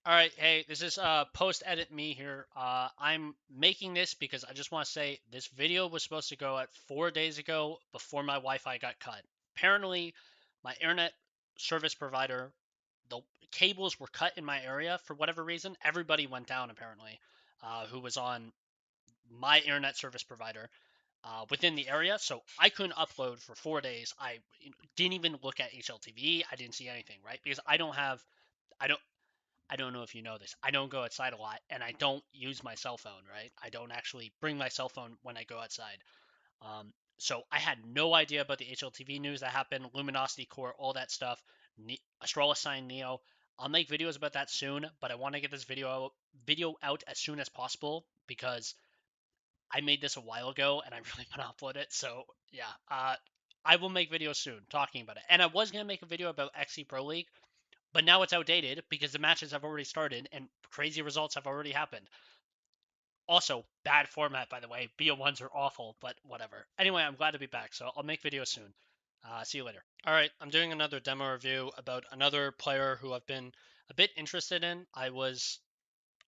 All right, hey, this is post-edit me here. I'm making this because I just want to say this video was supposed to go at 4 days ago before my Wi-Fi got cut. Apparently, my internet service provider, the cables were cut in my area for whatever reason. Everybody went down apparently, who was on my internet service provider within the area. So I couldn't upload for 4 days. I didn't even look at HLTV. I didn't see anything, right? Because I don't I don't know if you know this. I don't go outside a lot, and I don't use my cell phone, right? I don't actually bring my cell phone when I go outside. Um, so I had no idea about the HLTV news that happened, Luminosity Core, all that stuff, Astralis Sign Neo. I'll make videos about that soon, but I want to get this video out as soon as possible because I made this a while ago and I really want to upload it. So yeah, I will make videos soon talking about it. And I was gonna make a video about XSE Pro League, but now it's outdated because the matches have already started and crazy results have already happened. Also, bad format, by the way. BO1s are awful, but whatever. Anyway, I'm glad to be back, so I'll make videos soon. See you later. All right, I'm doing another demo review about another player who I've been a bit interested in. I've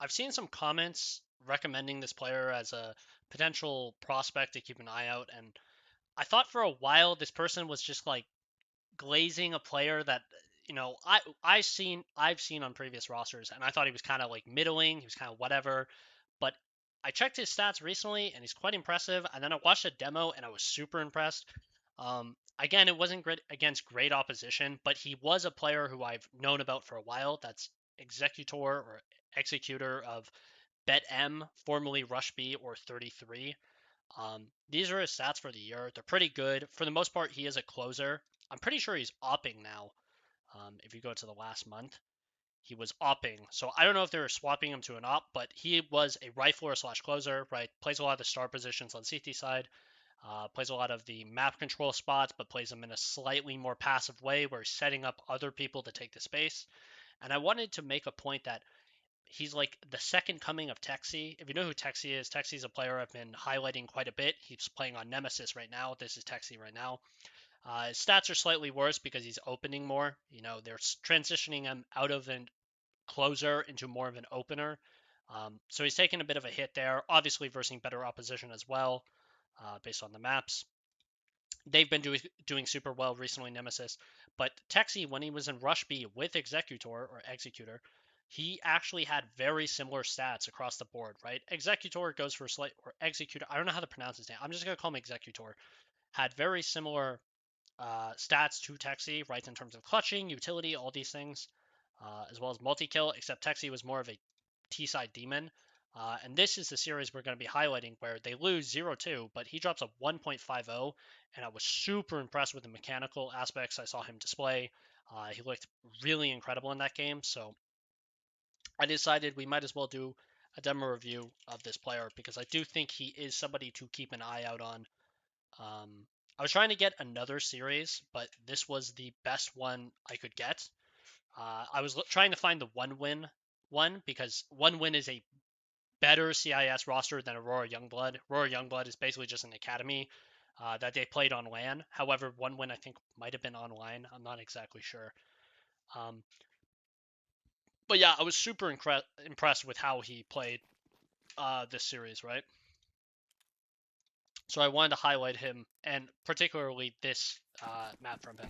seen some comments recommending this player as a potential prospect to keep an eye out, and I thought for a while this person was just like glazing a player that I've seen on previous rosters, and I thought he was kind of like middling. He was kind of whatever, but I checked his stats recently, and he's quite impressive. And then I watched a demo, and I was super impressed. Again, it wasn't great against great opposition, but he was a player who I've known about for a while. That's executor of Bet M, formerly Rush B or 33. These are his stats for the year. They're pretty good. For the most part, he is a closer. I'm pretty sure he's opping now. If you go to the last month, he was opping. So I don't know if they were swapping him to an op, but he was a rifler slash closer, right? Plays a lot of the star positions on CT side. Plays a lot of the map control spots, but plays them in a slightly more passive way where he's setting up other people to take the space. And I wanted to make a point that he's like the second coming of Texi. If you know who Texi is, Texi's a player I've been highlighting quite a bit. He's playing on Nemesis right now. This is Texi right now. His stats are slightly worse because he's opening more. You know, they're transitioning him out of a closer into more of an opener. So he's taking a bit of a hit there, obviously versing better opposition as well, based on the maps. They've been doing super well recently, Nemesis. But Texi, when he was in Rush B with Executor, he actually had very similar stats across the board, right? Executor goes for Executor. I don't know how to pronounce his name. I'm just going to call him Executor. Had very similar stats to Texi, right, in terms of clutching, utility, all these things, as well as multi-kill, except Texi was more of a T-side demon. And this is the series we're going to be highlighting where they lose 0-2, but he drops a 1.50, and I was super impressed with the mechanical aspects I saw him display. He looked really incredible in that game, so I decided we might as well do a demo review of this player because I do think he is somebody to keep an eye out on. I was trying to get another series, but this was the best one I could get. I was trying to find the one win one because one win is a better CIS roster than Aurora Youngblood. Aurora Youngblood is basically just an academy that they played on LAN. However, one win I think might have been online. I'm not exactly sure. But yeah, I was super impressed with how he played this series, right? So I wanted to highlight him, and particularly this map from him.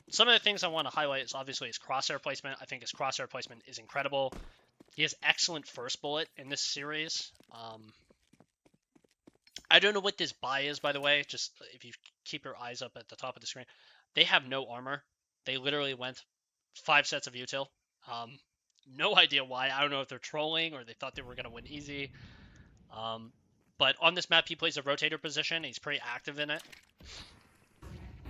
Some of the things I want to highlight is obviously his crosshair placement. I think his crosshair placement is incredible. He has excellent first bullet in this series. I don't know what this buy is, by the way. Just if you keep your eyes up at the top of the screen. They have no armor. They literally went 5 sets of util. No idea why. I don't know if they're trolling or they thought they were going to win easy. But on this map, he plays a rotator position. He's pretty active in it.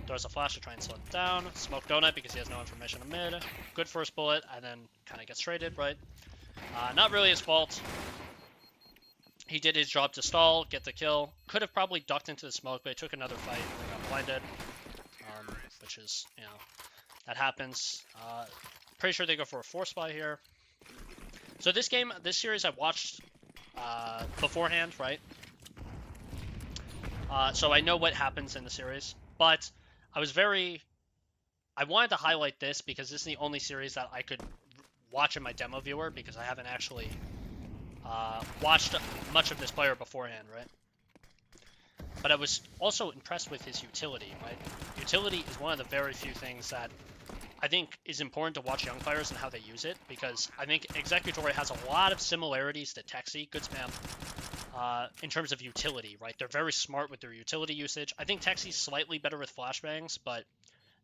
Throws a flash to try and slow it down. Smoke donut because he has no information in mid. Good first bullet, and then kind of gets traded, right? Not really his fault. He did his job to stall, get the kill. Could have probably ducked into the smoke, but he took another fight and got blinded. Which is, you know, that happens. Pretty sure they go for a 4 spy here. So this series I watched beforehand, right? So I know what happens in the series, but I wanted to highlight this because this is the only series that I could watch in my demo viewer because I haven't actually watched much of this player beforehand, right? But I was also impressed with his utility, right? Utility is one of the very few things that I think is important to watch young players and how they use it, because I think Executor has a lot of similarities to Texi, good spam, in terms of utility, right? They're very smart with their utility usage. I think Texi's slightly better with flashbangs, but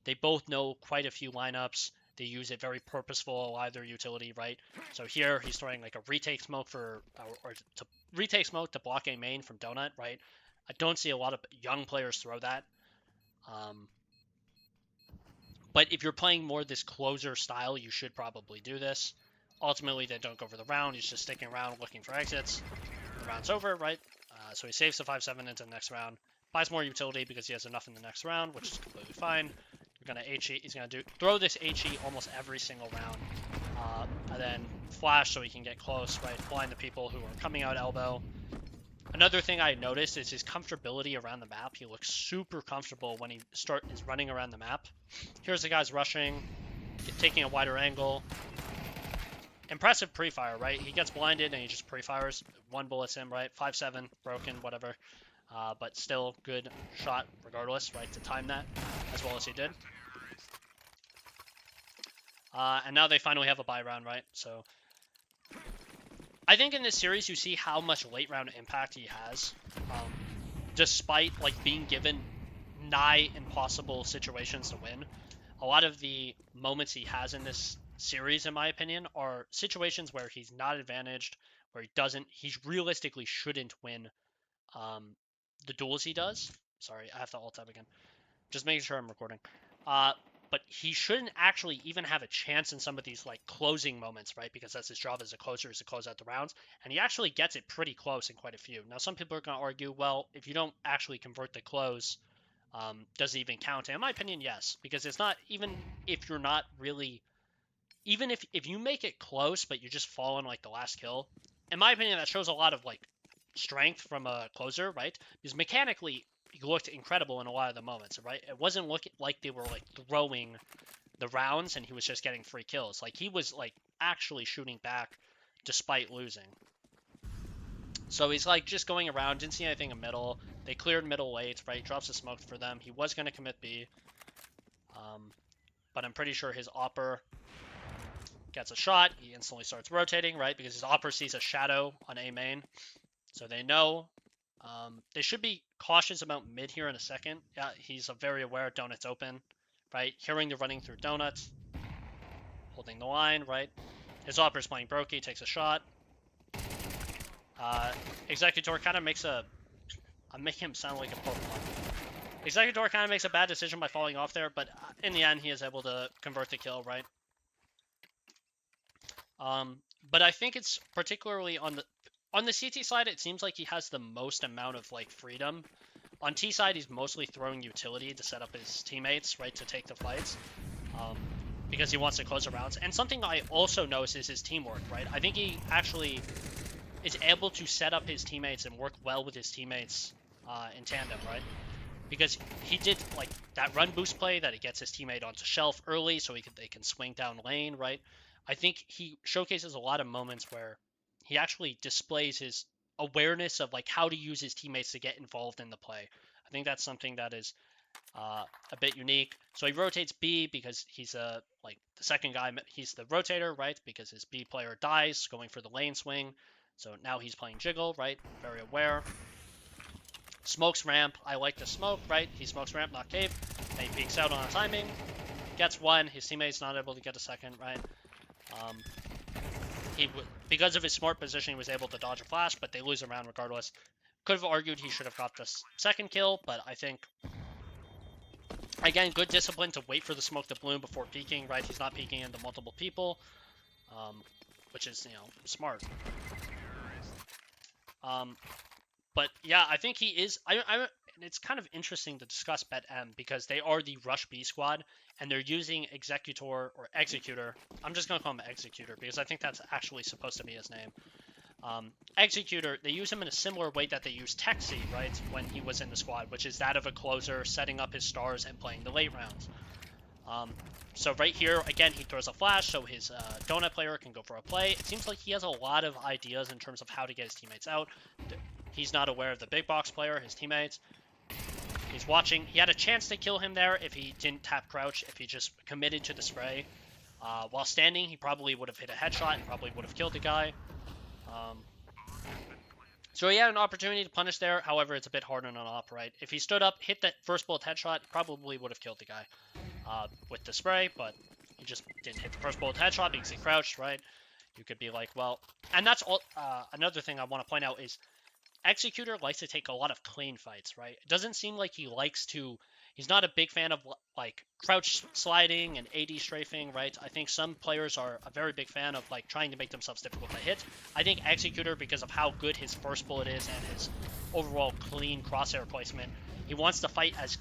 they both know quite a few lineups. They use it very purposeful, a lot of their utility, right? So here he's throwing like a retake smoke or to retake smoke to block a main from Donut, right? I don't see a lot of young players throw that. But if you're playing more this closer style, you should probably do this. Ultimately, they don't go for the round. He's just sticking around looking for exits. The round's over, right? So he saves the 5-7 into the next round. Buys more utility because he has enough in the next round, which is completely fine. You're gonna HE. He's gonna throw this HE almost every single round, and then flash so he can get close, right? Blind the people who are coming out elbow. Another thing I noticed is his comfortability around the map. He looks super comfortable when he is running around the map. Here's the guys rushing, taking a wider angle. Impressive pre-fire, right? He gets blinded and he just pre-fires. One bullet's him, right? 5-7, broken, whatever. But still good shot regardless, right? To time that as well as he did. And now they finally have a buy round, right? So I think in this series you see how much late round impact he has, despite like being given nigh impossible situations to win. A lot of the moments he has in this series, in my opinion, are situations where he's not advantaged, where he realistically shouldn't win the duels he does. Sorry, I have to alt tab again. Just making sure I'm recording. But he shouldn't actually even have a chance in some of these like closing moments, right? Because that's his job as a closer, is to close out the rounds. And he actually gets it pretty close in quite a few. Now, some people are going to argue, well, if you don't actually convert the close, does it even count? And in my opinion, yes. Because it's not, even if you're not really, even if you make it close, but you just fall on like the last kill, in my opinion, that shows a lot of like strength from a closer, right? Because mechanically, he looked incredible in a lot of the moments, right? It wasn't looking like they were like throwing the rounds and he was just getting free kills. Like he was like actually shooting back despite losing. So he's like just going around, didn't see anything in middle. They cleared middle late, right? He drops the smoke for them. He was going to commit B. But I'm pretty sure his Opper gets a shot. He instantly starts rotating, right? Because his Opper sees a shadow on A main. So they know. They should be cautious about mid here in a second. Yeah, he's very aware Donut's open, right? Hearing the running through Donuts. Holding the line, right? His Opper's playing Brokey, takes a shot. Executor kind of makes a... I'm making him sound like a Pokemon. Executor kind of makes a bad decision by falling off there, but in the end, he is able to convert the kill, right? But I think it's particularly on the CT side, it seems like he has the most amount of like freedom. On T side, he's mostly throwing utility to set up his teammates, right, to take the fights, because he wants to close the rounds. And something I also notice is his teamwork, right? I think he actually is able to set up his teammates and work well with his teammates in tandem, right? Because he did like that run boost play that he gets his teammate onto shelf early so they can swing down lane, right? I think he showcases a lot of moments where he actually displays his awareness of like how to use his teammates to get involved in the play. I think that's something that is a bit unique. So he rotates B because he's like the second guy. He's the rotator, right? Because his B player dies going for the lane swing. So now he's playing Jiggle, right? Very aware. Smokes ramp. I like the smoke, right? He smokes ramp, not cave. And he peeks out on a timing. Gets one. His teammate's not able to get a second, right? Because of his smart positioning, he was able to dodge a flash, but they lose a round regardless. Could have argued he should have got the second kill, but I think, again, good discipline to wait for the smoke to bloom before peeking, right? He's not peeking into multiple people, which is, smart. But yeah, I think he is. It's kind of interesting to discuss Bet M because they are the Rush B squad and they're using Executor. I'm just gonna call him Executor because I think that's actually supposed to be his name. Executor, they use him in a similar way that they use Texi, right, when he was in the squad, which is that of a closer, setting up his stars and playing the late rounds. So right here, again, he throws a flash so his donut player can go for a play. It seems like he has a lot of ideas in terms of how to get his teammates out. He's not aware of the big box player, his teammates. He's watching. He had a chance to kill him there if he didn't tap crouch, if he just committed to the spray. While standing, he probably would have hit a headshot and probably would have killed the guy. So he had an opportunity to punish there. However, it's a bit harder on an op, right? If he stood up, hit that first bullet headshot, he probably would have killed the guy with the spray, but he just didn't hit the first bullet headshot because he crouched, right? You could be like, well, and that's all. Another thing I want to point out is Executor likes to take a lot of clean fights, right? It doesn't seem like he likes to. He's not a big fan of like crouch sliding and AD strafing, right? I think some players are a very big fan of like trying to make themselves difficult to hit. I think Executor, because of how good his first bullet is and his overall clean crosshair placement, he wants to fight as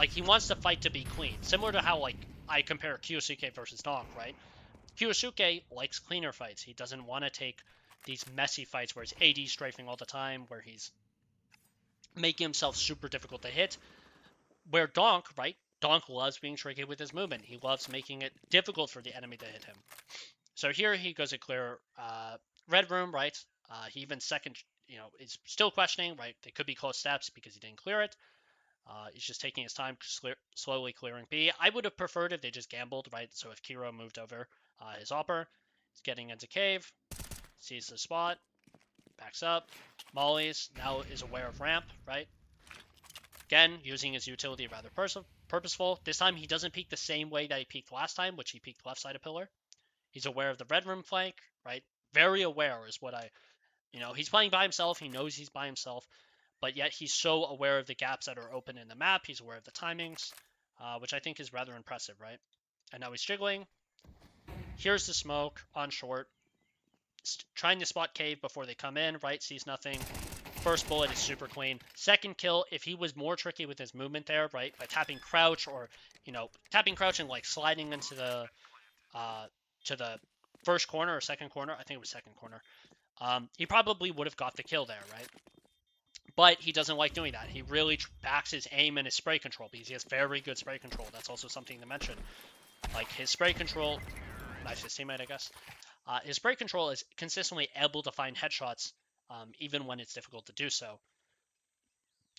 he wants the fight to be clean, similar to how like I compare Kiyosuke versus Donk, right? Kiyosuke likes cleaner fights. He doesn't want to take these messy fights where he's AD strafing all the time, where he's making himself super difficult to hit. Where Donk, right? Donk loves being tricky with his movement. He loves making it difficult for the enemy to hit him. So here he goes to clear red room, right? He even second, is still questioning, right? They could be close steps because he didn't clear it. He's just taking his time, slowly clearing B. I would have preferred if they just gambled, right? So if Kiro moved over his opper, he's getting into cave, sees the spot, backs up, mollies, now is aware of ramp, right? Again, using his utility rather purposeful. This time he doesn't peek the same way that he peeked last time, which he peeked left side of pillar. He's aware of the red room flank, right? Very aware is what he's playing by himself. He knows he's by himself, but yet he's so aware of the gaps that are open in the map. He's aware of the timings, which I think is rather impressive, right? And now he's jiggling. Here's the smoke on short. Trying to spot cave before they come in, right? Sees nothing. First bullet is super clean. Second kill, if he was more tricky with his movement there, right? By tapping crouch or, tapping crouch and like sliding into the to the first corner or second corner. I think it was second corner. He probably would have got the kill there, right? But he doesn't like doing that. He really backs his aim and his spray control because he has very good spray control. That's also something to mention. Like his spray control, nice his teammate, I guess. His spray control is consistently able to find headshots, even when it's difficult to do so.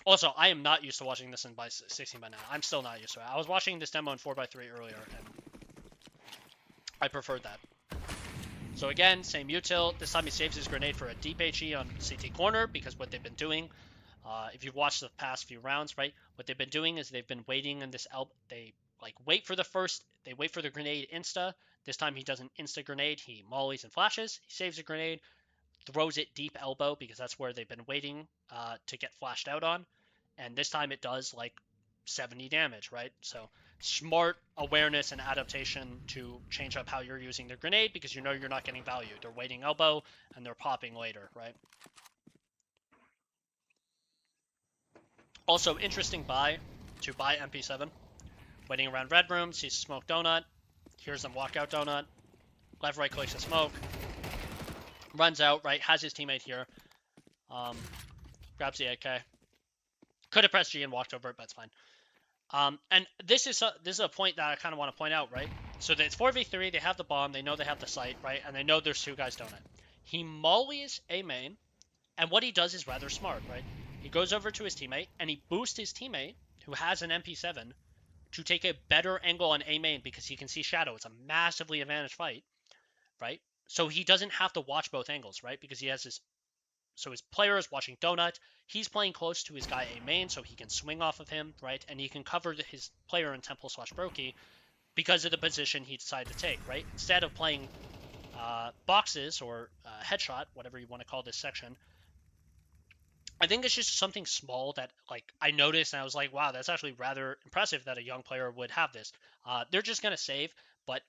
Also, I am not used to watching this in by 16 by now. I'm still not used to it. I was watching this demo in 4x3 earlier, and I preferred that. So again, same util. This time he saves his grenade for a deep HE on CT corner, because what they've been doing, if you've watched the past few rounds, right, what they've been doing is they've been waiting in this they wait for the grenade insta. This time he doesn't insta grenade, he mollies and flashes, he saves a grenade, throws it deep elbow because that's where they've been waiting to get flashed out on, and this time it does like 70 damage, right? So smart awareness and adaptation to change up how you're using the grenade because you know you're not getting value. They're waiting elbow and they're popping later, right? Also, interesting buy to buy MP7. Waiting around red room, sees smoke donut, hears them walk out donut, left right clicks a smoke, runs out, right, has his teammate here, grabs the AK. Could have pressed G and walked over it, but it's fine. And this is a point that I kind of want to point out, right? So it's 4v3, they have the bomb, they know they have the site, right? And they know there's two guys donut. He mollies a main, and what he does is rather smart, right? He goes over to his teammate, and he boosts his teammate, who has an MP7, to take a better angle on A main because he can see shadow. It's a massively advantaged fight, right? So he doesn't have to watch both angles, right? Because he has his player is watching donut. He's playing close to his guy A main, so he can swing off of him, right? And he can cover his player in temple / brokey because of the position he decided to take, right? Instead of playing boxes or headshot, whatever you want to call this section, I think it's just something small that I noticed and I was like, wow, that's actually rather impressive that a young player would have this. They're just going to save, but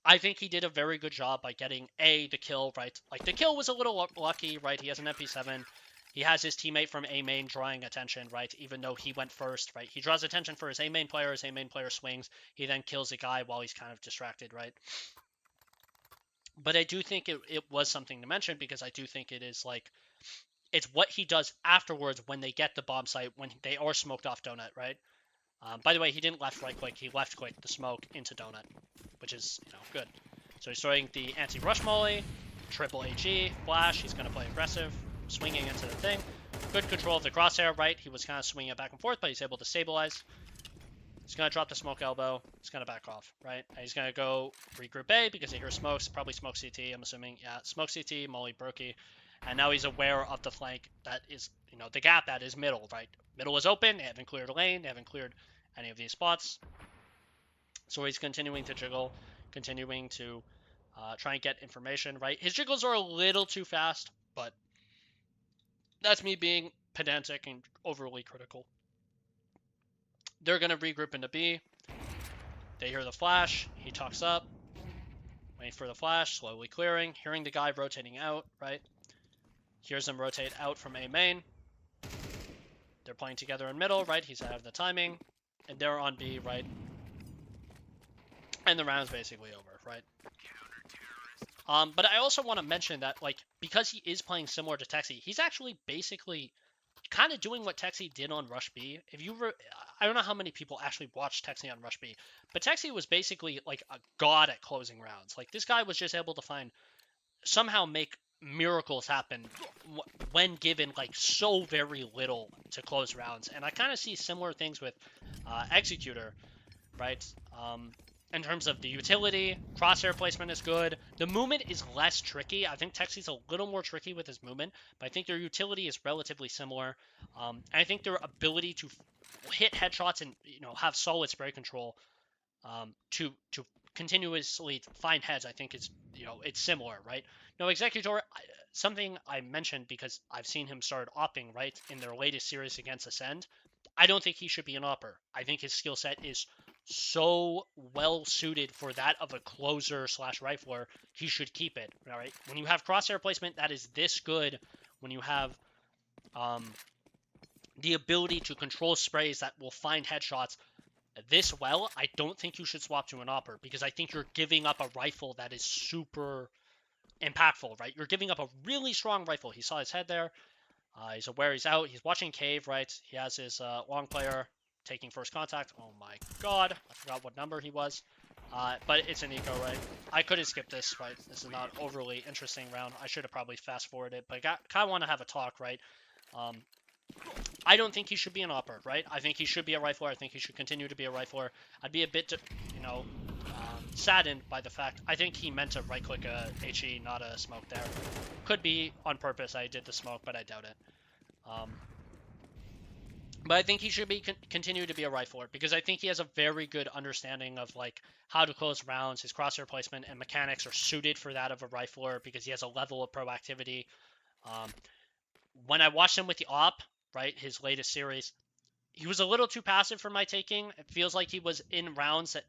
I think he did a very good job by getting the kill, right? Like the kill was a little lucky, right? He has an MP7. He has his teammate from A main drawing attention, right? Even though he went first, right? He draws attention for his A main player. His A main player swings. He then kills a guy while he's kind of distracted, right? But I do think it was something to mention because I do think it is it's what he does afterwards when they get the bomb site, when they are smoked off donut, right? By the way, he didn't left right click, he left click the smoke into donut, which is, good. So he's throwing the anti-rush molly, triple HE, flash, he's going to play aggressive, swinging into the thing. Good control of the crosshair, right? He was kind of swinging it back and forth, but he's able to stabilize. He's going to drop the smoke elbow. He's going to back off, right? And he's going to go regroup A because he hears smokes. Probably smoke CT, I'm assuming. Yeah, smoke CT, molly, brokey. And now he's aware of the flank that is, the gap that is middle, right? Middle is open. They haven't cleared a lane. They haven't cleared any of these spots. So he's continuing to jiggle, continuing to try and get information, right? His jiggles are a little too fast, but that's me being pedantic and overly critical. They're going to regroup into B. They hear the flash. He tucks up. Waiting for the flash. Slowly clearing. Hearing the guy rotating out, right? Hears him rotate out from A main. They're playing together in middle, right? He's out of the timing. And they're on B, right? And the round's basically over, right? But I also want to mention that, because he is playing similar to Texi, he's actually basically kind of doing what Texi did on Rush B. I don't know how many people actually watched Texi on Rush B, but Texi was basically like a god at closing rounds. Like, this guy was just able to somehow make miracles happen when given so very little to close rounds. And I kind of see similar things with Executor, right? In terms of the utility, crosshair placement is good. The movement is less tricky. I think Texi's a little more tricky with his movement, but I think their utility is relatively similar. And I think their ability to hit headshots and have solid spray control to continuously find heads, I think is it's similar, right? No, Executor, something I mentioned because I've seen him start opping, right, in their latest series against Ascend. I don't think he should be an opper. I think his skill set is so well suited for that of a closer / rifler. He should keep it. All right. When you have crosshair placement that is this good, when you have the ability to control sprays that will find headshots this well, I don't think you should swap to an opper because I think you're giving up a rifle that is super impactful, right? You're giving up a really strong rifle. He saw his head there. He's aware he's out. He's watching cave, right? He has his long player taking first contact. Oh my god. I forgot what number he was. But it's an eco, right? I could have skipped this, right? This is not overly interesting round. I should have probably fast forwarded, but I kind of want to have a talk, right? I don't think he should be an opper, right? I think he should be a rifler. I think he should continue to be a rifler. I'd be a bit, saddened by the fact I think he meant to right-click a HE, not a smoke there. Could be on purpose. I did the smoke, but I doubt it. But I think he should be continue to be a rifler because I think he has a very good understanding of how to close rounds. His crosshair placement and mechanics are suited for that of a rifler because he has a level of proactivity. When I watched him with the op, right, his latest series, he was a little too passive for my taking. It feels like he was in rounds that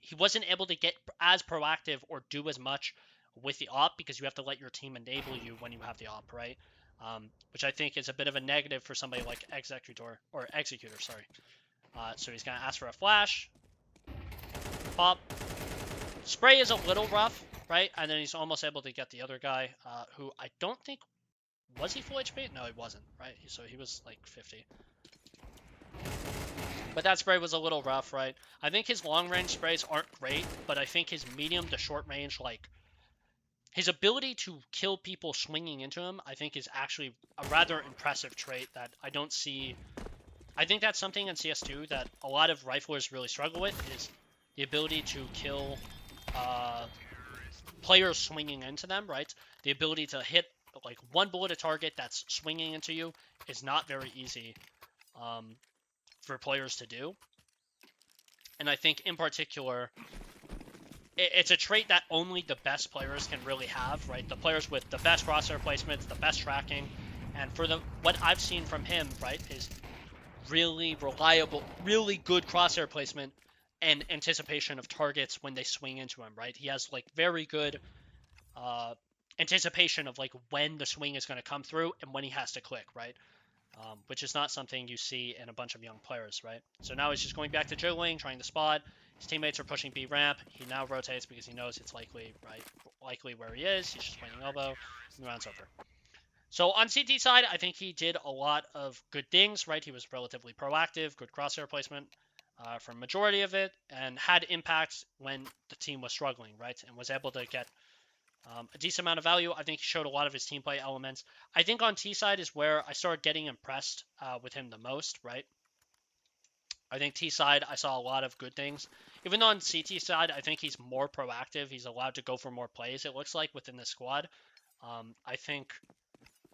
he wasn't able to get as proactive or do as much with the op because you have to let your team enable you when you have the op, right? Which I think is a bit of a negative for somebody like Executor, sorry. So he's going to ask for a flash. Pop. Spray is a little rough, right? And then he's almost able to get the other guy, who I don't think... Was he full HP? No, he wasn't, right? So he was 50. But that spray was a little rough, right? I think his long-range sprays aren't great, but I think his medium to short-range, his ability to kill people swinging into him, I think is actually a rather impressive trait that I don't see. I think that's something in CS2 that a lot of riflers really struggle with, is the ability to kill players swinging into them, right? The ability to hit one bullet a target that's swinging into you is not very easy for players to do. And I think in particular, it's a trait that only the best players can really have, right? The players with the best crosshair placements, the best tracking, and for what I've seen from him, right, is really reliable, really good crosshair placement and anticipation of targets when they swing into him, right? He has very good anticipation of when the swing is going to come through and when he has to click, right? Which is not something you see in a bunch of young players, right? So now he's just going back to jiggling, trying to spot. His teammates are pushing B ramp. He now rotates because he knows it's likely where he is. He's just waiting elbow, and the round's over. So on CT side, I think he did a lot of good things, right? He was relatively proactive, good crosshair placement. for majority of it, and had impact when the team was struggling, right? And was able to get a decent amount of value. I think he showed a lot of his team play elements. I think on T side is where I started getting impressed with him the most, right? I think T side, I saw a lot of good things. Even though on CT side, I think he's more proactive. He's allowed to go for more plays, it looks like, within the squad. I think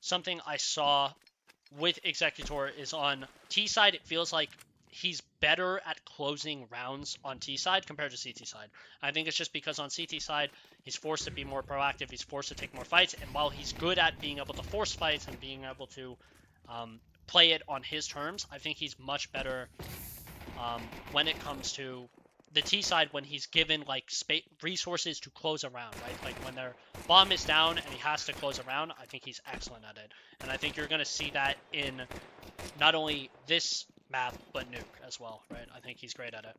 something I saw with Executor is on T side, it feels like he's better at closing rounds on T side compared to CT side. I think it's just because on CT side, he's forced to be more proactive, he's forced to take more fights, and while he's good at being able to force fights and being able to play it on his terms, I think he's much better when it comes to the T side when he's given like resources to close around, right? Like when their bomb is down and he has to close around, I think he's excellent at it. And I think you're going to see that in not only this map, but Nuke as well, right? I think he's great at it.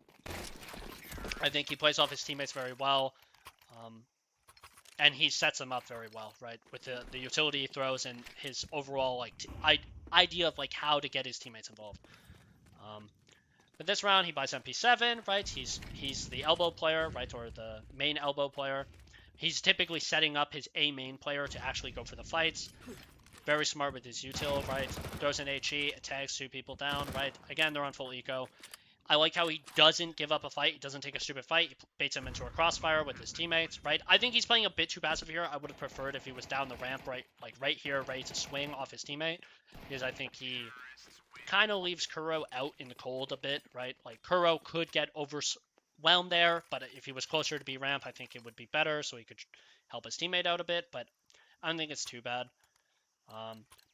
I think he plays off his teammates very well. And he sets them up very well, right? With the utility he throws and his overall like idea of like how to get his teammates involved. But this round, he buys MP7, right? He's the elbow player, right? Or the main elbow player. He's typically setting up his A main player to actually go for the fights. Very smart with his util, right? Throws an HE, tags 2 people down, right? Again, they're on full eco. I like how he doesn't give up a fight. He doesn't take a stupid fight. He baits him into a crossfire with his teammates, right? I think he's playing a bit too passive here. I would have preferred if he was down the ramp, right here, ready to swing off his teammate. Because I think he kind of leaves Kuro out in the cold a bit, right? Like, Kuro could get overwhelmed there, but if he was closer to B ramp, I think it would be better, so he could help his teammate out a bit, but I don't think it's too bad.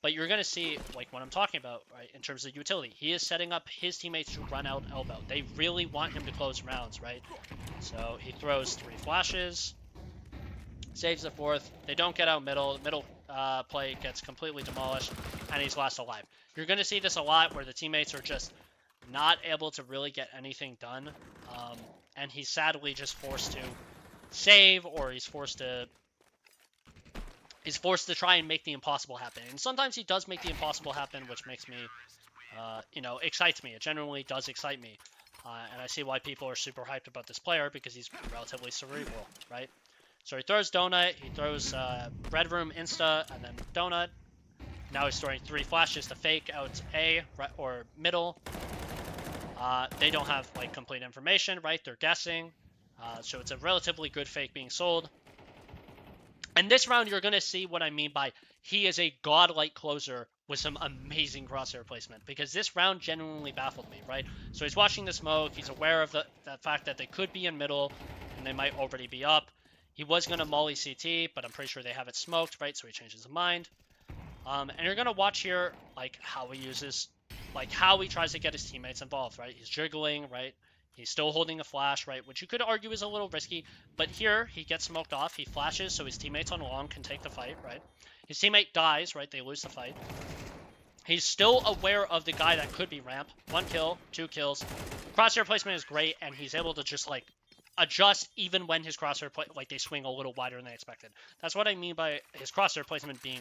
But you're going to see, like, what I'm talking about, right, in terms of utility. He is setting up his teammates to run out elbow. They really want him to close rounds, right? So he throws 3 flashes, saves the 4th. They don't get out middle. Middle play gets completely demolished, and he's last alive. You're going to see this a lot where the teammates are just not able to really get anything done, and he's sadly just forced to save, or he's forced to try and make the impossible happen. And sometimes he does make the impossible happen, which makes me, excites me. It genuinely does excite me. And I see why people are super hyped about this player, because he's relatively cerebral, right? So he throws Donut, he throws Red Room Insta, and then Donut. Now he's throwing 3 flashes to fake out A, right, or middle. They don't have, like, complete information, right? They're guessing. So it's a relatively good fake being sold. And this round, you're going to see what I mean by he is a godlike closer with some amazing crosshair placement. Because this round genuinely baffled me, right? So he's watching the smoke. He's aware of the fact that they could be in middle, and they might already be up. He was going to molly CT, but I'm pretty sure they have it smoked, right? So he changes his mind. And you're going to watch here, like, how he uses, like, how he tries to get his teammates involved, right? He's jiggling, right? He's still holding a flash, right? Which you could argue is a little risky. But here, he gets smoked off. He flashes, so his teammates on long can take the fight, right? His teammate dies, right? They lose the fight. He's still aware of the guy that could be ramp. 1 kill, 2 kills. Crosshair placement is great, and he's able to just, like, adjust even when his crosshair like they swing a little wider than they expected. That's what I mean by his crosshair placement being,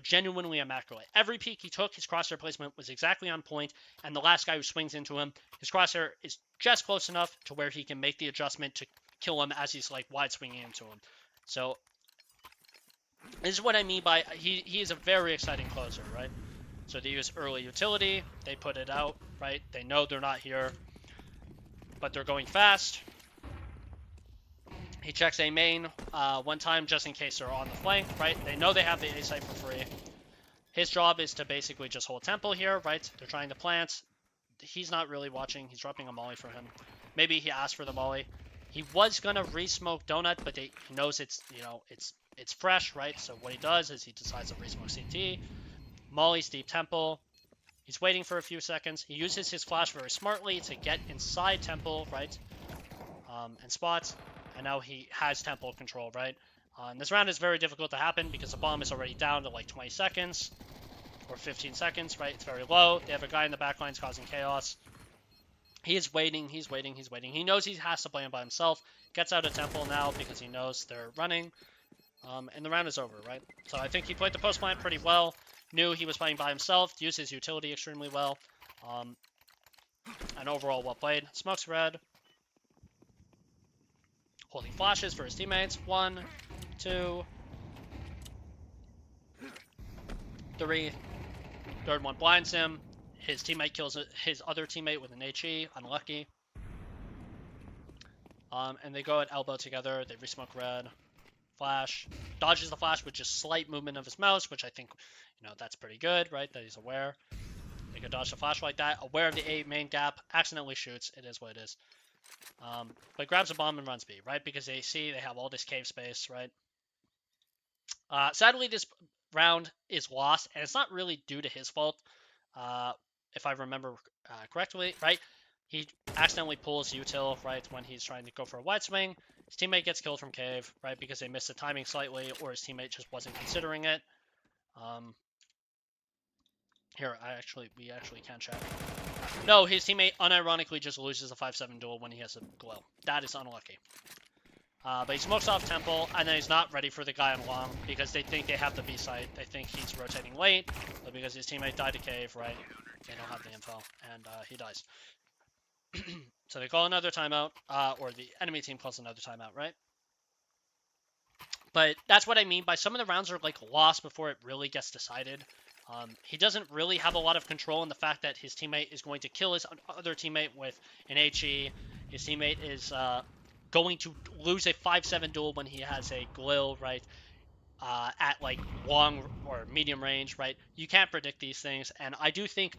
genuinely immaculate. Every peek he took, his crosshair placement was exactly on point, and the last guy who swings into him, his crosshair is just close enough to where he can make the adjustment to kill him as he's, like, wide swinging into him. So this is what I mean by he is a very exciting closer, right? So they use early utility, they put it out, right? They know they're not here, but they're going fast. He checks A main one time just in case they're on the flank, right? They know they have the A site for free. His job is to basically just hold temple here, right? They're trying to plant. He's not really watching. He's dropping a molly for him. Maybe he asked for the molly. He was gonna re-smoke Donut, but he knows it's it's fresh, right? So what he does is he decides to re-smoke CT. Molly's deep temple. He's waiting for a few seconds. He uses his flash very smartly to get inside temple, right? And spots. And now he has temple control, right? And this round is very difficult to happen because the bomb is already down to like 20 seconds or 15 seconds, right? It's very low. They have a guy in the back lines causing chaos. He is waiting. He's waiting. He's waiting. He knows he has to play him by himself. Gets out of temple now because he knows they're running. And the round is over, right? So I think he played the post plant pretty well. Knew he was playing by himself. Used his utility extremely well. And overall, well played. Smokes red. Holding flashes for his teammates. 1, 2, 3. Third one blinds him. His teammate kills his other teammate with an HE. Unlucky. And they go at elbow together. They resmoke red. Flash. Dodges the flash with just slight movement of his mouse, which I think, that's pretty good, right? That he's aware. They could dodge the flash like that. Aware of the A main gap. Accidentally shoots. It is what it is. But grabs a bomb and runs B, right? Because they see they have all this cave space, right? Sadly, this round is lost, and it's not really due to his fault, if I remember correctly, right? He accidentally pulls util, right, when he's trying to go for a wide swing. His teammate gets killed from cave, right, because they missed the timing slightly, or his teammate just wasn't considering it. Here, we actually can check. No, his teammate unironically just loses a 5-7 duel when he has a glow. That is unlucky. But he smokes off temple, and then he's not ready for the guy on long because they think they have the B site. They think he's rotating late, but because his teammate died to cave, right, they don't have the info, and he dies. So they call another timeout, or the enemy team calls another timeout, right? But that's what I mean by some of the rounds are like lost before it really gets decided. He doesn't really have a lot of control in the fact that his teammate is going to kill his other teammate with an HE. His teammate is going to lose a 5-7 duel when he has a Glil, right, at like long or medium range, right? You can't predict these things, and I do think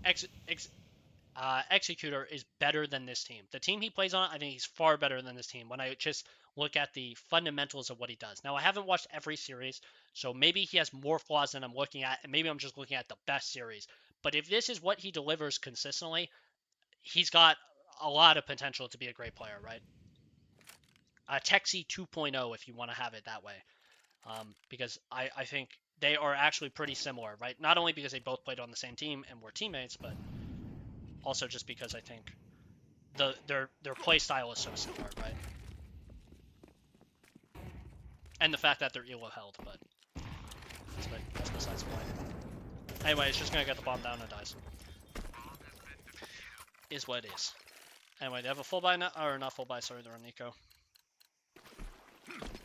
Executor is better than this team. The team he plays on, I think he's far better than this team when I just look at the fundamentals of what he does. Now, I haven't watched every series, so maybe he has more flaws than I'm looking at, and maybe I'm just looking at the best series. But if this is what he delivers consistently, he's got a lot of potential to be a great player, right? XSE 2.0, if you want to have it that way. Because I think they are actually pretty similar, right? Not only because they both played on the same team and were teammates, but also just because I think their play style is so similar, right? And the fact that they're elo held, but that's besides the point. Anyway, it's just gonna get the bomb down and dies. Is what it is. Anyway, they have a full buy now, or not full buy, sorry, they're on Nico.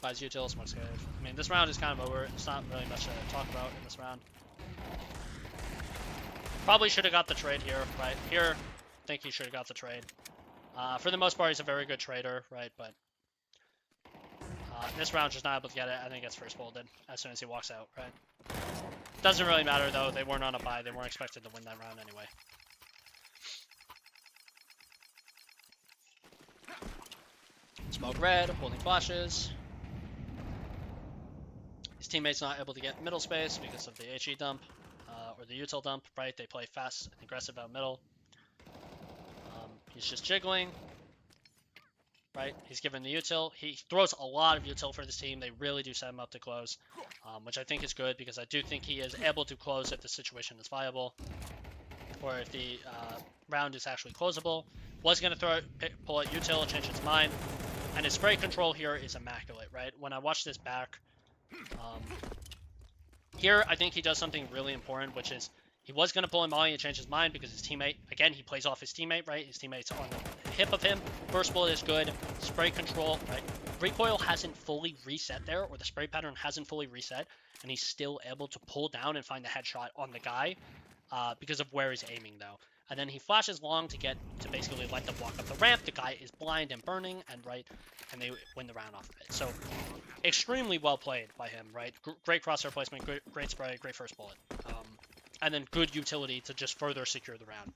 Buys util, smokes cave. I mean, this round is kind of over. It's not really much to talk about in this round. Probably should have got the trade here, right? Here, I think he should have got the trade. For the most part, he's a very good trader, right? But this round, just not able to get it. I think it's first bolted as soon as he walks out, right? Doesn't really matter, though. They weren't on a buy. They weren't expected to win that round anyway. Smoke red, holding flashes. His teammate's not able to get middle space because of the HE dump, or the util dump, right? They play fast and aggressive out middle. He's just jiggling, right? He's given the util. He throws a lot of util for this team. They really do set him up to close, which I think is good because I do think he is able to close if the situation is viable, or if the round is actually closable. Was going to pull out util, change his mind, and his spray control here is immaculate, right? When I watch this back, here I think he does something really important, which is he was going to pull him Molly and change his mind because his teammate, again, he plays off his teammate, right? His teammate's on the hip of him. Burst bullet is good. Spray control, right? Recoil hasn't fully reset there, or the spray pattern hasn't fully reset, and he's still able to pull down and find the headshot on the guy because of where he's aiming, though. And then he flashes long to basically let them walk up the ramp. The guy is blind and burning, and they win the round off of it. So extremely well played by him, right? Great crosshair placement, great spray, great first bullet. And then good utility to just further secure the round.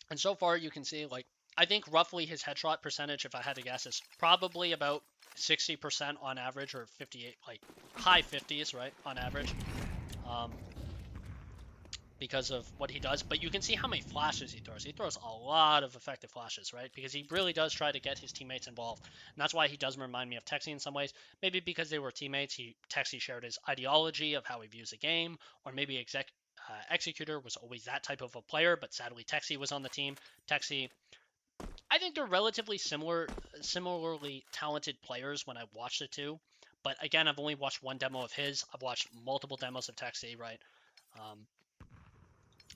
And so far you can see, like, I think roughly his headshot percentage, if I had to guess, is probably about 60% on average, or 58, like high 50s, right, on average, because of what he does. But you can see how many flashes he throws. He throws a lot of effective flashes, right, because he really does try to get his teammates involved. And that's why he does remind me of XSE in some ways. Maybe because they were teammates, XSE shared his ideology of how he views the game, or maybe Executor was always that type of a player, but sadly XSE was on the team. XSE, I think they're relatively similarly talented players when I watch the two, But again, I've only watched one demo of his. I've watched multiple demos of XSE, right?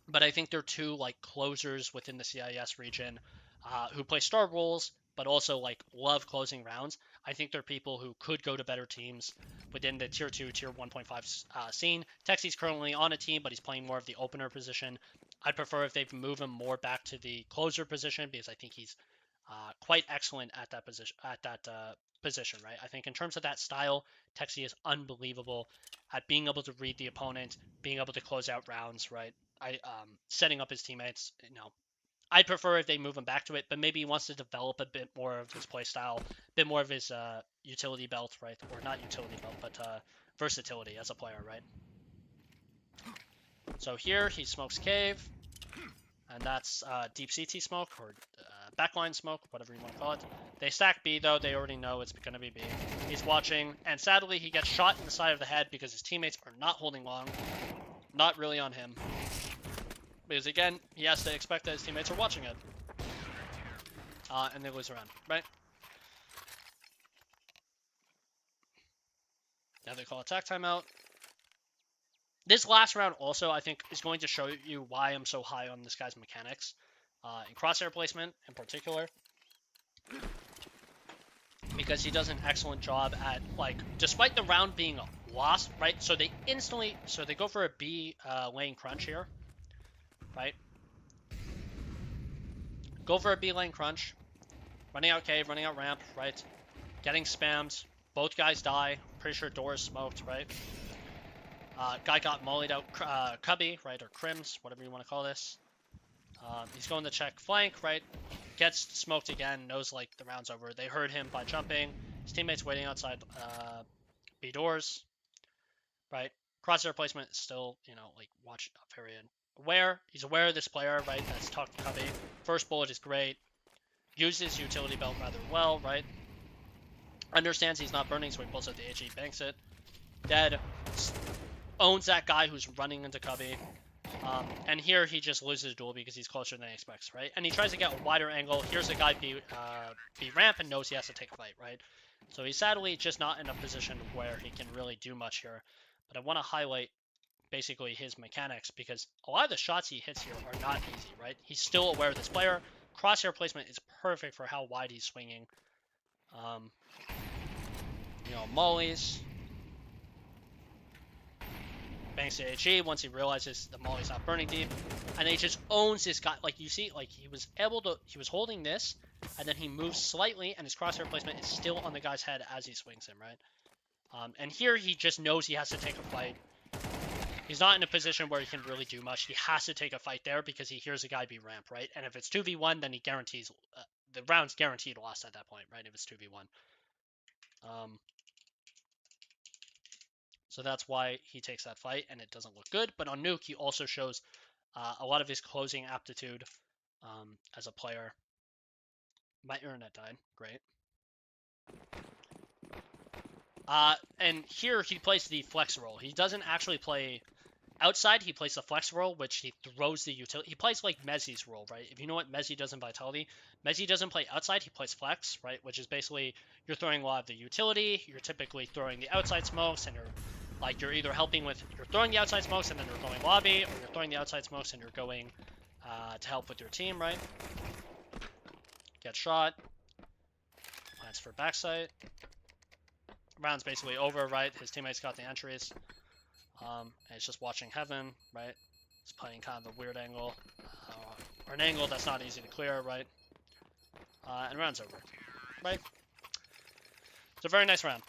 But I think they're two like closers within the CIS region who play star roles, but also like love closing rounds. I think they're people who could go to better teams within the tier 2, tier 1.5 scene. Texi's currently on a team, but he's playing more of the opener position. I'd prefer if they move him more back to the closer position because I think he's quite excellent at that position. Position, right? I think in terms of that style, Texi is unbelievable at being able to read the opponent, being able to close out rounds, right? Setting up his teammates. I prefer if they move him back to it, but maybe he wants to develop a bit more of his play style, a bit more of his utility belt, right? Or not utility belt, but versatility as a player, right? So here he smokes cave, and that's deep CT smoke or backline smoke, whatever you want to call it. They stack B though, they already know it's going to be B. He's watching, and sadly he gets shot in the side of the head because his teammates are not holding long. Not really on him. Because again, he has to expect that his teammates are watching it. And they lose around, right? Now they call attack timeout. This last round also, I think, is going to show you why I'm so high on this guy's mechanics. In crosshair placement, in particular. Because he does an excellent job at, like, despite the round being lost, right? So they go for a B lane crunch here, right? Go for a B lane crunch. Running out cave, running out ramp, right? Getting spammed. Both guys die. Pretty sure door is smoked, right? Guy got mollied out Cubby, right? Or Crims, whatever you want to call this. He's going to check flank, right? Gets smoked again, knows like the round's over. They heard him by jumping. His teammates waiting outside B doors, right? Crosshair placement is still, like watch very aware. He's aware of this player, right? That's talked to Cubby. First bullet is great. Uses utility belt rather well, right? Understands he's not burning, so he pulls out the HE, banks it. Dead. Owns that guy who's running into Cubby. And here he just loses duel because he's closer than he expects, right? And he tries to get a wider angle. Here's a guy B ramp and knows he has to take a fight, right? So he's sadly just not in a position where he can really do much here. But I want to highlight basically his mechanics because a lot of the shots he hits here are not easy, right? He's still aware of this player. Crosshair placement is perfect for how wide he's swinging. Mollies. Banks to HE once he realizes the molly's not burning deep. And he just owns this guy. Like, you see, like, he was holding this, and then he moves slightly, and his crosshair placement is still on the guy's head as he swings him, right? And here he just knows he has to take a fight. He's not in a position where he can really do much. He has to take a fight there because he hears a guy be ramp, right? And if it's 2v1, then he guarantees... the round's guaranteed lost at that point, right? If it's 2v1. So that's why he takes that fight, and it doesn't look good. But on Nuke, he also shows a lot of his closing aptitude as a player. My internet died. Great. And here he plays the flex role. He doesn't actually play outside. He plays the flex role, which he throws the utility. He plays like Mezzi's role, right? If you know what Mezzi does in Vitality, Mezzi doesn't play outside. He plays flex, right? Which is basically you're throwing a lot of the utility. You're typically throwing the outside smokes, and you're either you're throwing the outside smokes and then you're going lobby, or you're throwing the outside smokes and you're going to help with your team, right? Get shot. Plans for backside. Round's basically over, right? His teammates got the entries. And he's just watching heaven, right? He's playing kind of a weird angle. Or an angle that's not easy to clear, right? And round's over, right? It's a very nice round.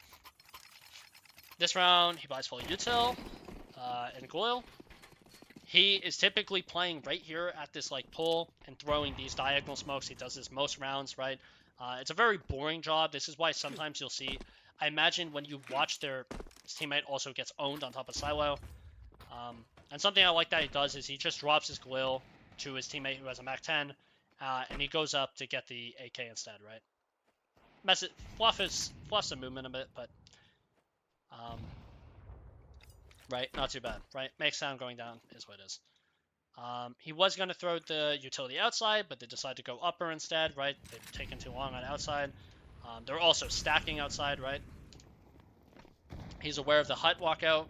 This round, he buys full util and Goyle. He is typically playing right here at this like pull and throwing these diagonal smokes. He does this most rounds, right? It's a very boring job. This is why sometimes you'll see, I imagine when you watch his teammate also gets owned on top of Silo. And something I like that he does is he just drops his Goyle to his teammate who has a Mac 10, and he goes up to get the AK instead, right? Fluffs the movement a bit, but right, not too bad, right? Makes sound going down is what it is. He was going to throw the utility outside, but they decided to go upper instead, right? They've taken too long on outside. They're also stacking outside, right? He's aware of the hut walkout.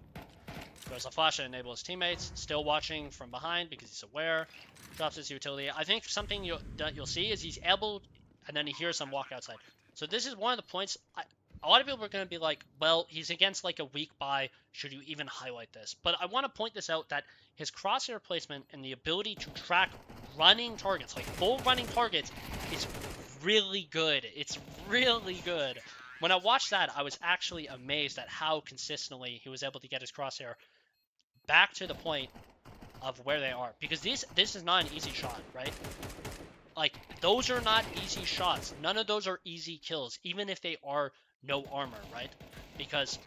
Throws a flash to enable his teammates. Still watching from behind because he's aware. Drops his utility. I think something that you'll see is he's able, and then he hears some walk outside. So this is one of the points. A lot of people are going to be like, well, he's against like a weak buy. Should you even highlight this? But I want to point this out that his crosshair placement and the ability to track running targets, like full running targets, is really good. It's really good. When I watched that, I was actually amazed at how consistently he was able to get his crosshair back to the point of where they are. Because this is not an easy shot, right? Like, those are not easy shots. None of those are easy kills, even if they are no armor, right? Because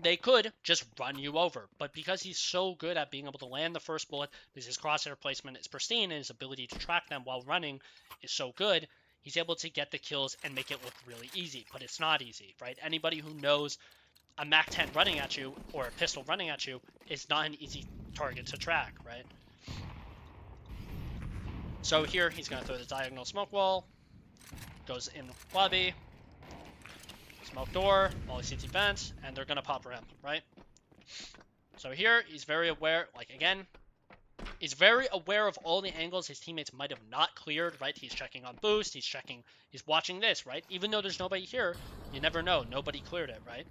they could just run you over. But because he's so good at being able to land the first bullet, because his crosshair placement is pristine and his ability to track them while running is so good, he's able to get the kills and make it look really easy. But it's not easy, right? Anybody who knows a MAC-10 running at you or a pistol running at you is not an easy target to track, right? So here he's going to throw the diagonal smoke wall, goes in lobby, smoke door, molly CT vent, and they're going to pop ramp, right? So here he's very aware, like again, he's very aware of all the angles his teammates might have not cleared, right? He's checking on boost, he's watching this, right? Even though there's nobody here, you never know, nobody cleared it, right?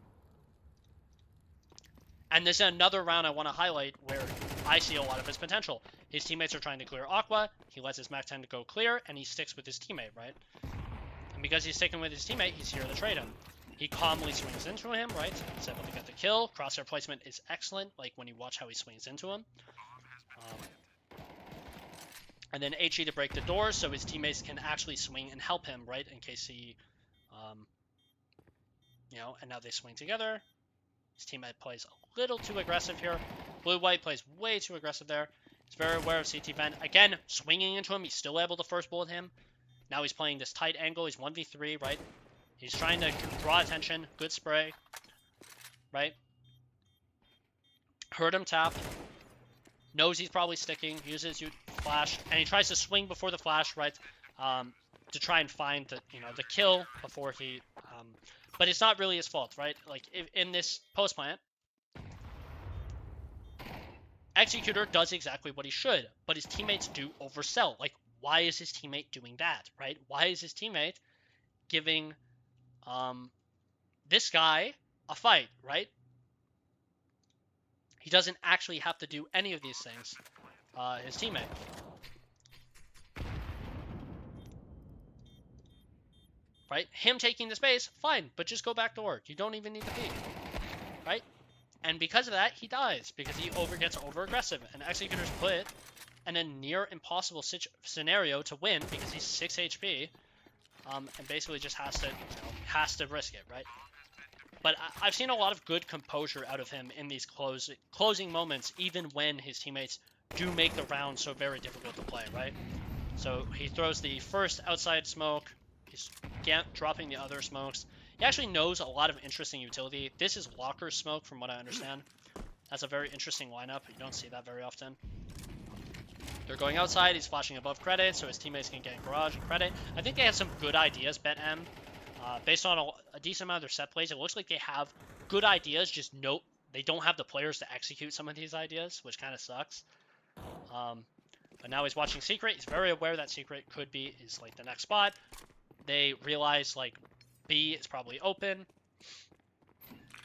And this is another round I want to highlight where I see a lot of his potential. His teammates are trying to clear Aqua, he lets his MAC-10 to go clear, and he sticks with his teammate, right? And because he's sticking with his teammate, he's here to trade him. He calmly swings into him, right? He's able to get the kill. Crosshair placement is excellent, like when you watch how he swings into him. And then HE to break the doors so his teammates can actually swing and help him, right? In case he, and now they swing together. His teammate plays a little too aggressive here. Blue-white plays way too aggressive there. He's very aware of CT vent. Again, swinging into him. He's still able to first bullet him. Now he's playing this tight angle. He's 1v3, right? He's trying to draw attention. Good spray, right? Heard him tap. Knows he's probably sticking. Uses flash. And he tries to swing before the flash, right? To try and find the kill before he... but it's not really his fault, right? Like, in this post plant, Executor does exactly what he should, but his teammates do oversell. Like, why is his teammate doing that, right? Why is his teammate giving this guy a fight, right? He doesn't actually have to do any of these things, his teammate. Right? Him taking the space, fine, but just go back door. You don't even need to peek, right? And because of that, he dies, because he gets over-aggressive, and Executor's put in a near-impossible scenario to win, because he's 6 HP, and basically just has to risk it, right? But I've seen a lot of good composure out of him in these closing moments, even when his teammates do make the round so very difficult to play, right? So he throws the first outside smoke. He's dropping the other smokes. He actually knows a lot of interesting utility. This is locker smoke, from what I understand. That's a very interesting lineup. You don't see that very often. They're going outside. He's flashing above credit, so his teammates can get garage and credit. I think they have some good ideas, BetM. Based on a decent amount of their set plays, it looks like they have good ideas, just they don't have the players to execute some of these ideas, which kind of sucks. But now he's watching Secret. He's very aware that Secret is like the next spot. They realize like B is probably open.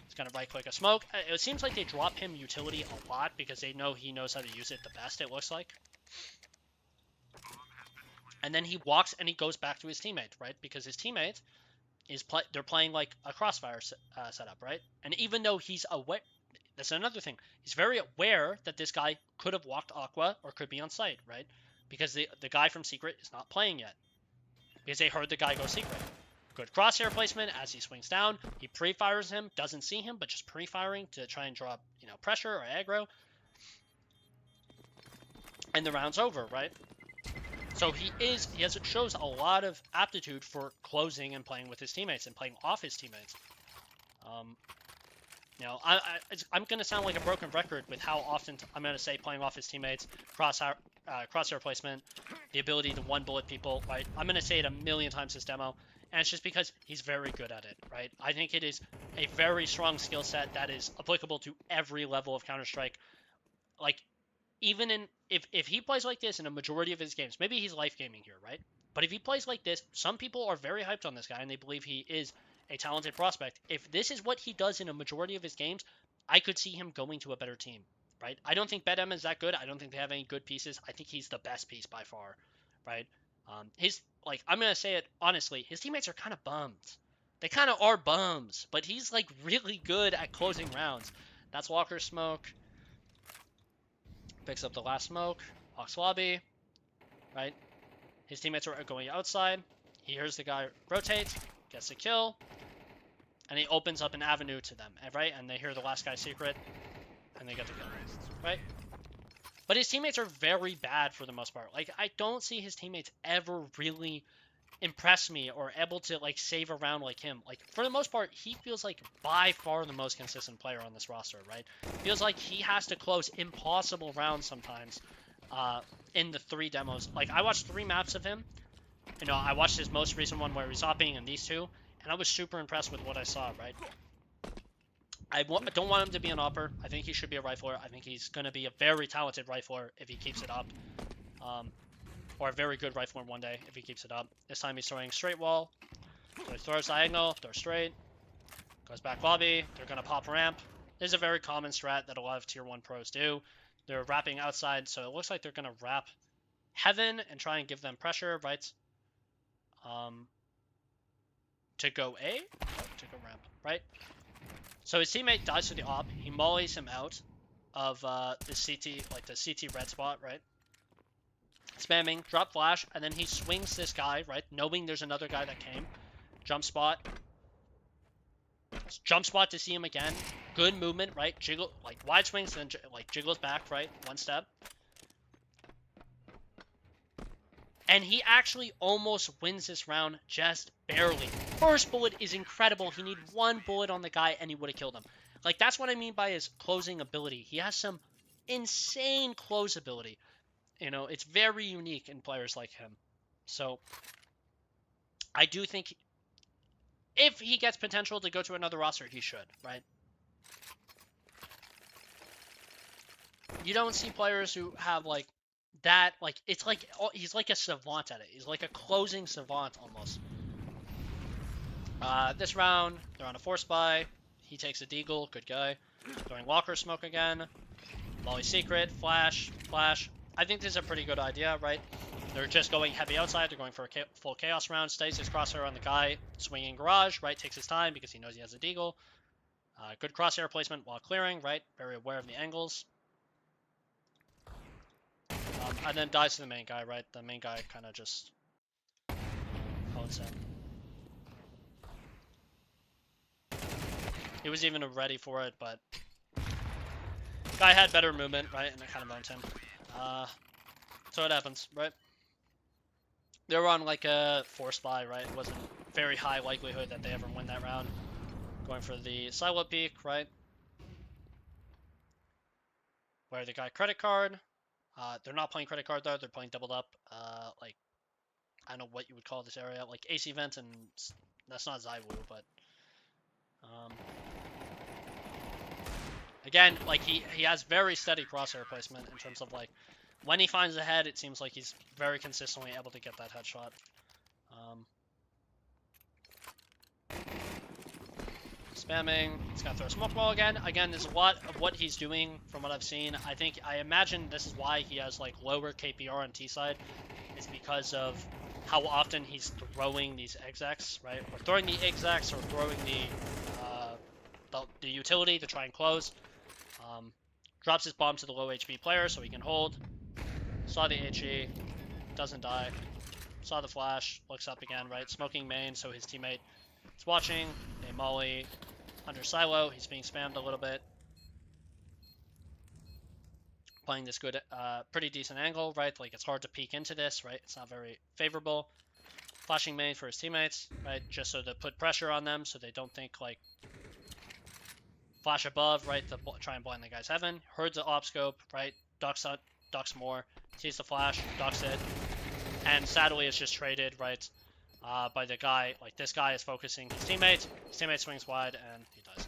He's gonna right click a smoke. It seems like they drop him utility a lot because they know he knows how to use it the best, it looks like. And then he walks and he goes back to his teammate, right? Because his teammate they're playing like a crossfire setup, right? And even though he's aware, that's another thing. He's very aware that this guy could have walked Aqua or could be on site, right? Because the guy from Secret is not playing yet. Because they heard the guy go Secret. Good crosshair placement as he swings down. He pre-fires him, doesn't see him, but just pre-firing to try and draw, pressure or aggro. And the round's over, right? So shows a lot of aptitude for closing and playing with his teammates and playing off his teammates. I'm going to sound like a broken record with how often I'm going to say playing off his teammates, crosshair placement, the ability to one bullet people, right? I'm going to say it a million times this demo, and it's just because he's very good at it, right? I think it is a very strong skill set that is applicable to every level of Counter-Strike. Like, even in, if he plays like this in a majority of his games, maybe he's life gaming here, right? But if he plays like this, some people are very hyped on this guy, and they believe he is a talented prospect. If this is what he does in a majority of his games, I could see him going to a better team, right? I don't think BetM is that good. I don't think they have any good pieces. I think he's the best piece by far, right? I'm gonna say it honestly, his teammates are kind of bums. They kind of are bums, but he's like really good at closing rounds. That's Walker's smoke. Picks up the last smoke. Walks lobby, right? His teammates are going outside. He hears the guy rotate, gets a kill, and he opens up an avenue to them, right? And they hear the last guy's secret, and they get the kill, right? But his teammates are very bad for the most part. Like, I don't see his teammates ever really impress me or able to, like, save a round like him. Like, for the most part, he feels like by far the most consistent player on this roster, right? Feels like he has to close impossible rounds sometimes in the 3 demos. Like, I watched 3 maps of him. You know, I watched his most recent one where he's opping and these 2, and I was super impressed with what I saw, right? I don't want him to be an opper. I think he should be a rifler. I think he's going to be a very talented rifler if he keeps it up. Or a very good rifler one day if he keeps it up. This time he's throwing straight wall. So he throws diagonal, throws straight. Goes back lobby. They're going to pop ramp. This is a very common strat that a lot of tier 1 pros do. They're wrapping outside, so it looks like they're going to wrap heaven and try and give them pressure, right? To go A? To go ramp, right? So his teammate dies to the op. He mollies him out of the CT, like the CT red spot, right? Spamming, drop flash, and then he swings this guy, right? Knowing there's another guy that came. Jump spot. Jump spot to see him again. Good movement, right? Jiggle, like wide swings, then like jiggles back, right? 1 step. And he actually almost wins this round just barely. First bullet is incredible. He needed 1 bullet on the guy and he would have killed him. Like, that's what I mean by his closing ability. He has some insane close ability. You know, it's very unique in players like him. So, I do think if he gets potential to go to another roster, he should, right? You don't see players who have, like, that, like, it's like, he's like a savant at it. He's like a closing savant, almost. This round, they're on a force buy. He takes a deagle, good guy. Throwing Walker smoke again. Molly secret, flash, flash. I think this is a pretty good idea, right? They're just going heavy outside. They're going for a full chaos round. Stays his crosshair on the guy. Swinging garage, right? Takes his time because he knows he has a deagle. Good crosshair placement while clearing, right? Very aware of the angles. And then dies to the main guy, right? The main guy kind of just holds him. He was even ready for it, but guy had better movement, right? And it kind of owned him. So it happens, right? They were on like a force buy, right? It wasn't very high likelihood that they ever win that round. Going for the silo peek, right? Where the guy credit card. They're not playing credit card though. They're playing doubled up. Like, I don't know what you would call this area. Like AC vent, and that's not Zywoo, but again, like he has very steady crosshair placement in terms of like when he finds the head, it seems like he's very consistently able to get that headshot. Spamming. He's gonna throw a smoke ball again. Again, there's a lot of what he's doing from what I've seen. I imagine this is why he has like lower KPR on T side. It's because of how often he's throwing these execs, right? Or throwing the execs or throwing the utility to try and close. Drops his bomb to the low HP player so he can hold. Saw the HE, doesn't die. Saw the flash, looks up again, right? Smoking main, so his teammate is watching. A molly under silo, he's being spammed a little bit. Playing this good, pretty decent angle, right? Like, it's hard to peek into this, right? It's not very favorable. Flashing main for his teammates, right? Just so to put pressure on them so they don't think, like, flash above, right? To try and blind the guy's heaven. Heard the op scope, right? Ducks more. Sees the flash, ducks it. and sadly it's just traded, right, by the guy. Like, this guy is focusing his teammate swings wide, and he dies.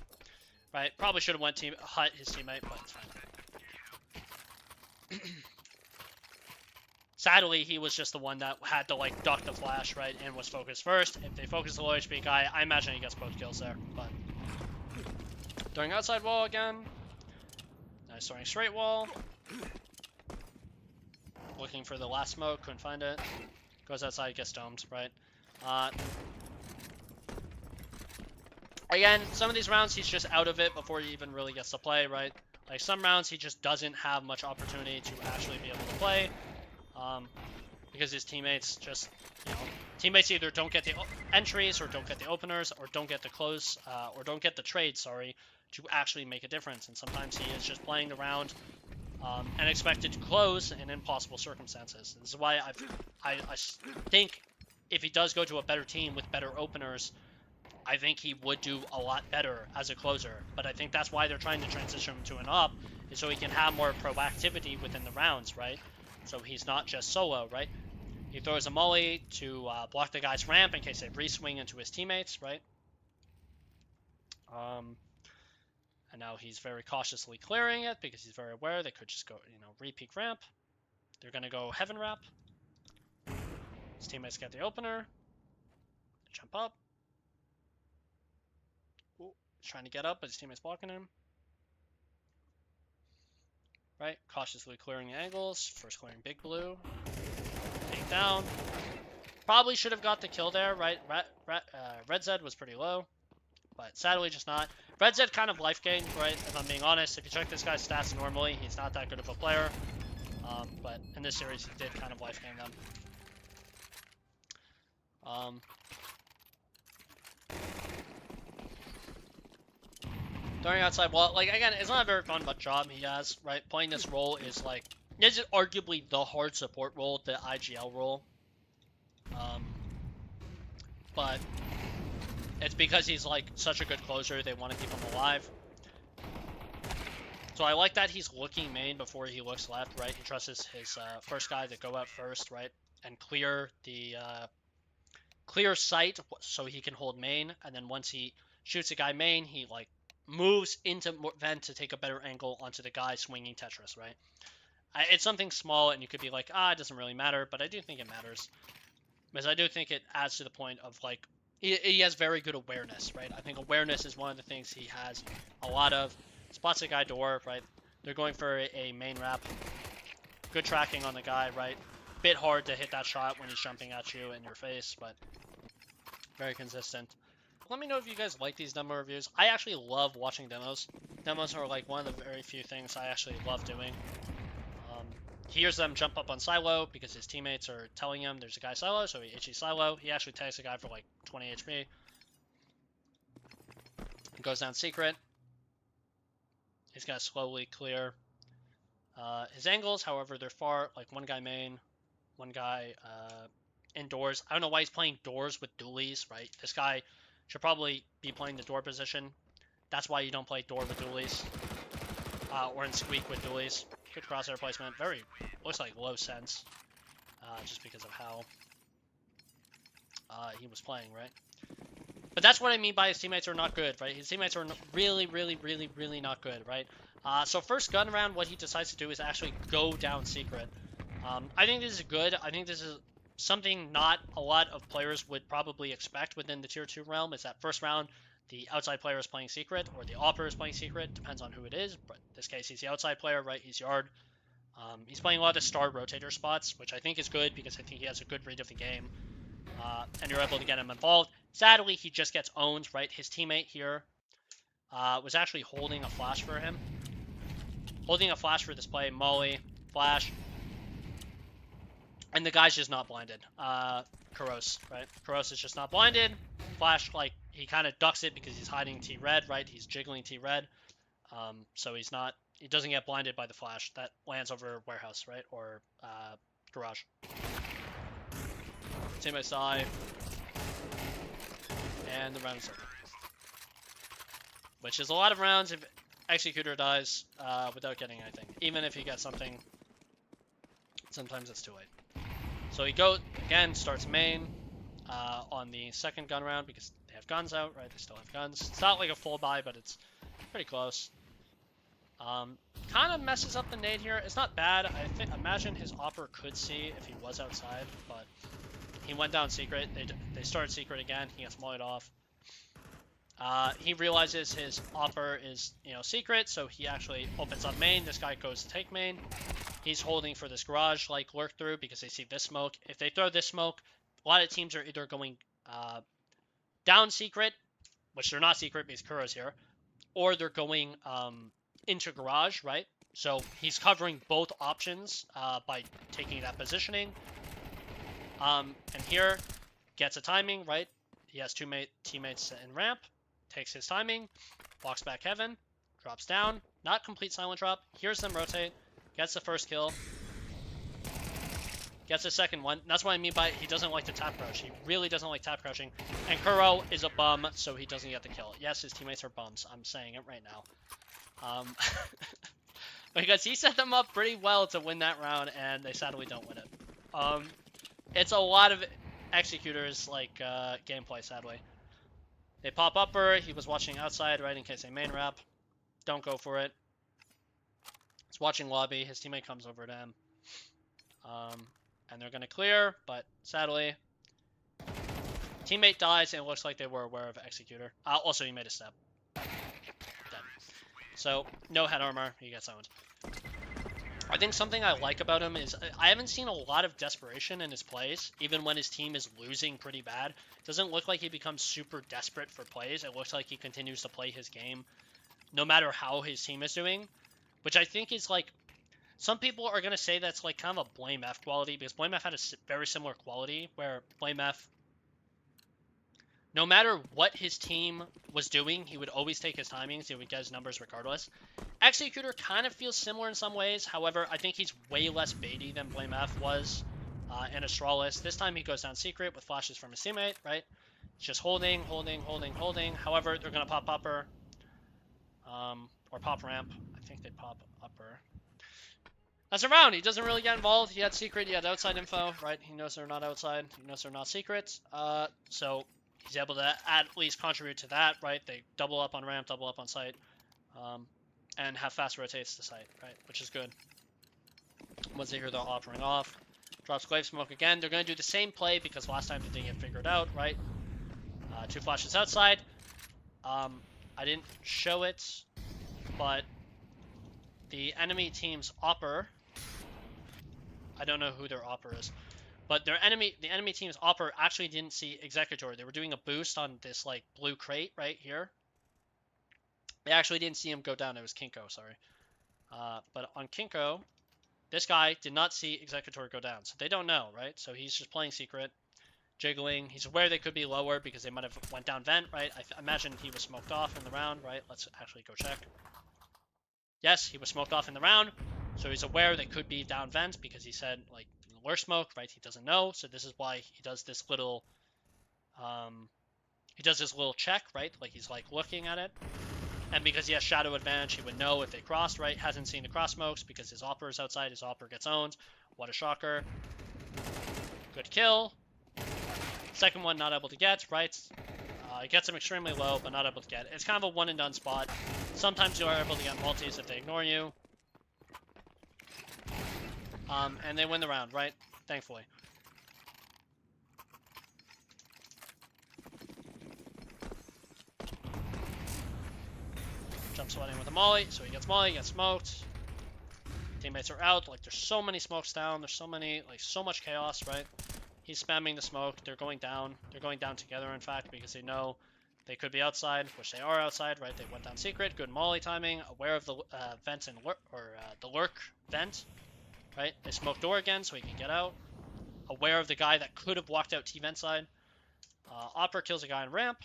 Right, probably should have went hut his teammate, but it's fine. Sadly, he was just the one that had to, like, duck the flash, right, and was focused first. If they focus the low HP guy, I imagine he gets both kills there, but... Throwing outside wall again. Nice throwing straight wall. Looking for the last smoke, couldn't find it. Goes outside, gets domed, right? Again, some of these rounds he's just out of it before he even really gets to play, right? Like, some rounds he just doesn't have much opportunity to actually be able to play. Because his teammates just, you know, teammates either don't get the entries or don't get the openers or don't get the close, or don't get the trade, sorry, to actually make a difference. And sometimes he is just playing the round and expected to close in impossible circumstances. This is why I think if he does go to a better team with better openers, I think he would do a lot better as a closer. But I think that's why they're trying to transition him to an op, is so he can have more proactivity within the rounds, right? So he's not just solo, right? He throws a molly to block the guy's ramp in case they re-swing into his teammates, right? And now he's very cautiously clearing it because he's very aware they could just go, you know, re-peek ramp. They're going to go heaven wrap. His teammates get the opener. Jump up. Ooh, he's trying to get up, but his teammate's blocking him. Right, cautiously clearing the angles. First clearing big blue. Take down. Probably should have got the kill there, right? Red Zed was pretty low, but sadly just not. Red Zed kind of life gained, right? If I'm being honest, if you check this guy's stats normally, he's not that good of a player. But in this series, he did kind of life gain them. Throwing outside wall, like, again, it's not a very fun job he has, right? Playing this role is, like, this is arguably the hard support role, the IGL role. But it's because he's, like, such a good closer, they want to keep him alive. So I like that he's looking main before he looks left, right? He trusts his first guy to go out first, right? And clear the, clear sight so he can hold main. And then once he shoots a guy main, he, like, moves into vent to take a better angle onto the guy swinging Tetris, right? It's something small, and you could be like, it doesn't really matter, but I do think it matters. Because I do think it adds to the point of, like, he has very good awareness, right? I think awareness is one of the things he has a lot of. Spots a guy door, right? They're going for a main wrap. Good tracking on the guy, right? Bit hard to hit that shot when he's jumping at you in your face, but very consistent. Let me know if you guys like these demo reviews. I actually love watching demos. Demos are, like, one of the very few things I actually love doing. He hears them jump up on silo because his teammates are telling him there's a guy silo, so he itchy silo. He actually tags a guy for, like, 20 HP. He goes down secret. He's gonna slowly clear his angles. However, they're far, like, one guy main, one guy indoors. I don't know why he's playing doors with dualies, right? This guy should probably be playing the door position. That's why you don't play door with dualies. Or in squeak with dualies. Good crosshair placement. Very, looks like low sense. Just because of how he was playing, right? But that's what I mean by his teammates are not good, right? His teammates are really, really, really, really not good, right? So first gun round, what he decides to do is actually go down secret. I think this is good. I think this is something not a lot of players would probably expect within the tier 2 realm, is that first round, the outside player is playing secret, or the opper is playing secret, depends on who it is, but in this case, he's the outside player, right? He's yard. He's playing a lot of star rotator spots, which I think is good, because I think he has a good read of the game, and you're able to get him involved. Sadly, he just gets owned, right? His teammate here was actually holding a flash for him. Holding a flash for this play, molly, flash, and the guy's just not blinded. Kuros, right? Kuros is just not blinded. Flash, like, he kind of ducks it because he's hiding T-Red, right? He's jiggling T-Red. So he doesn't get blinded by the flash. That lands over warehouse, right? Or garage. Teammate side. And the round is over. Which is a lot of rounds if Executor dies without getting anything. Even if he gets something, sometimes it's too late. So he goes again, starts main on the second gun round because they have guns out, right? They still have guns. It's not like a full buy, but it's pretty close. Kind of messes up the nade here. It's not bad. I imagine his opper could see if he was outside, but he went down secret. They started secret again. He gets mollied off. He realizes his opper is, secret, so he actually opens up main. This guy goes to take main. He's holding for this garage, like, lurk through because they see this smoke. If they throw this smoke, a lot of teams are either going down secret, which they're not secret because Kuro's here, or they're going into garage, right? So he's covering both options by taking that positioning. And here, gets a timing, right? He has two teammates in ramp, takes his timing, walks back heaven, drops down, not complete silent drop, hears them rotate, gets the first kill, gets the second one. That's what I mean by he doesn't like to tap crouch. He really doesn't like tap crouching. And Kuro is a bum, so he doesn't get the kill. Yes, his teammates are bums. I'm saying it right now. Because he set them up pretty well to win that round, and they sadly don't win it. It's a lot of executors, like, gameplay, sadly. They pop upper. He was watching outside, right, in case they main wrap. Don't go for it. He's watching lobby. His teammate comes over to him. And they're going to clear, but sadly, teammate dies, and it looks like they were aware of executor. Also, he made a step. Dead. So, no head armor. He gets owned. I think something I like about him is I haven't seen a lot of desperation in his plays, even when his team is losing pretty bad. It doesn't look like he becomes super desperate for plays. It looks like he continues to play his game no matter how his team is doing, which I think is like, some people are going to say that's like kind of a Blame F quality, because Blame F had a very similar quality where Blame F, no matter what his team was doing, he would always take his timings. He would get his numbers regardless. Executor kind of feels similar in some ways. However, I think he's way less baity than Blame F was in Astralis. This time he goes down secret with flashes from his teammate, right? He's just holding. However, they're going to pop upper or pop ramp. I think they pop upper. That's a round. He doesn't really get involved. He had secret. He had outside info, right? He knows they're not outside. He knows they're not secrets. So he's able to at least contribute to that, right? They double up on ramp, double up on site, and have fast rotates to site, right? Which is good. Once they hear the offering off, drops glaive smoke again. They're going to do the same play because last time they didn't get figured out, right? Two flashes outside. I didn't show it, but the enemy team's opper, I don't know who their opper is, but the enemy team's opper actually didn't see executor. They were doing a boost on this like blue crate right here. They actually didn't see him go down. It was Kinko, sorry. But on Kinko, this guy did not see executor go down, so they don't know, right? So he's just playing secret, jiggling. He's aware they could be lower because they might have went down vent, right? I imagine he was smoked off in the round, right? Let's actually go check. Yes, he was smoked off in the round, so he's aware they could be down vent because he said, like, worst smoke, right? He doesn't know, so this is why he does this little, check, right? Like, he's, like, looking at it. And because he has shadow advantage, he would know if they crossed, right? Hasn't seen the cross smokes because his opper is outside. His opper gets owned. What a shocker. Good kill. Second one not able to get, right? It gets him extremely low, but not able to get. It's kind of a one and done spot. Sometimes you are able to get multis if they ignore you. And they win the round, right? Thankfully. Jump sweating with a molly, so he gets molly, gets smoked. Teammates are out. Like, there's so many smokes down. There's so many, like, so much chaos, right? He's spamming the smoke. They're going down. They're going down together, in fact, because they know they could be outside, which they are outside, right? They went down secret. Good molly timing. Aware of the vent and the lurk vent, right? They smoke door again, so he can get out. Aware of the guy that could have walked out T-vent side. Opera kills a guy on ramp.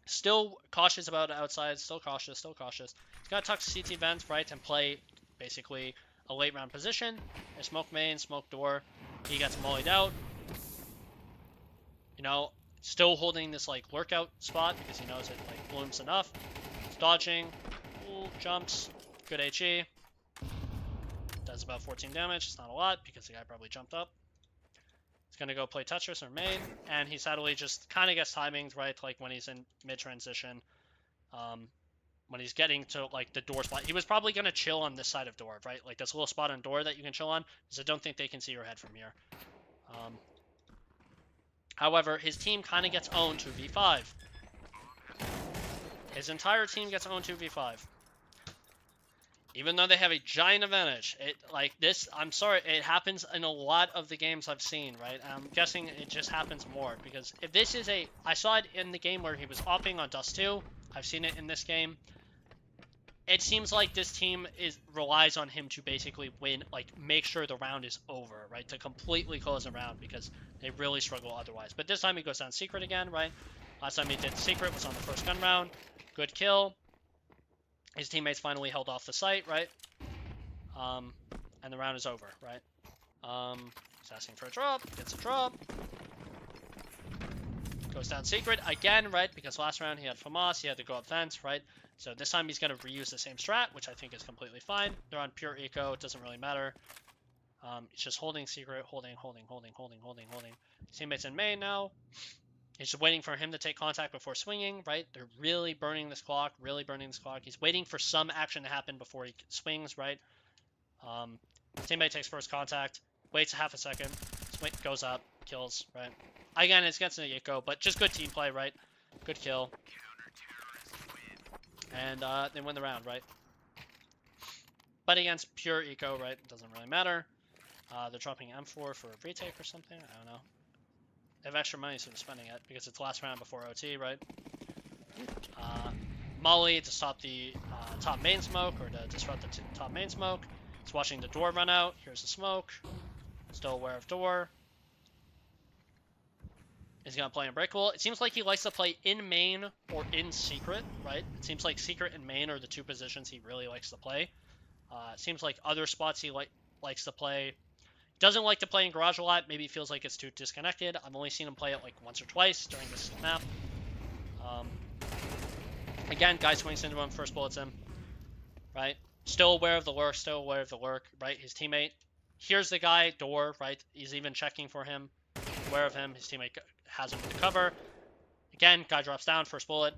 Still cautious about outside. Still cautious. He's got to tuck CT vent, right, and play basically a late round position. They smoke main, smoke door. He gets mollied out. You know, still holding this like lurkout spot because he knows it like blooms enough. He's dodging. Ooh, jumps. Good HE. Does about 14 damage. It's not a lot because the guy probably jumped up. gonna go play Tetris or main, and he sadly just kind of gets timings, right? Like when he's in mid-transition, when he's getting to like the door spot. He was probably gonna chill on this side of door, right? Like this little spot on door that you can chill on, because I don't think they can see your head from here. However, his team kind of gets owned 2v5. His entire team gets owned 2v5. Even though they have a giant advantage. I'm sorry, it happens in a lot of the games I've seen, right? I'm guessing it just happens more, because if this is I saw it in the game where he was opping on Dust 2. I've seen it in this game. It seems like this team relies on him to basically win, like make sure the round is over, right? To completely close the round, because they really struggle otherwise. But this time he goes down secret again, right? Last time he did secret was on the first gun round. Good kill. His teammates finally held off the site, right? And the round is over, right? He's asking for a drop, gets a drop. Goes down secret again, right? Because last round he had FAMAS, he had to go up fence, right? So this time he's going to reuse the same strat, which I think is completely fine. They're on pure eco, it doesn't really matter. It's just holding secret, holding. His teammate's in main now. He's just waiting for him to take contact before swinging, right? They're really burning this clock, He's waiting for some action to happen before he swings, right? His teammate takes first contact, waits a half a second, goes up, kills, right? Again, it's against an eco, but just good team play, right? Good kill. And they win the round, right? But against pure eco, right? It doesn't really matter. They're dropping M4 for a retake or something. I don't know. They have extra money, so they're spending it because it's last round before OT, right? Molly to stop the top main smoke, or to disrupt the top main smoke. He's watching the door run out. Here's the smoke. Still aware of door. He's going to play Unbreakable. It seems like he likes to play in main or in secret, right? It seems like secret and main are the two positions he really likes to play. It seems like other spots he likes to play. Doesn't like to play in garage a lot. Maybe he feels like it's too disconnected. I've only seen him play it like once or twice during this map. Again, guy swings into him, first bullet's him, right? Still aware of the lurk, right? His teammate here's the guy, door, right? He's even checking for him, aware of him. His teammate has him with the cover. Again, guy drops down, first bullet.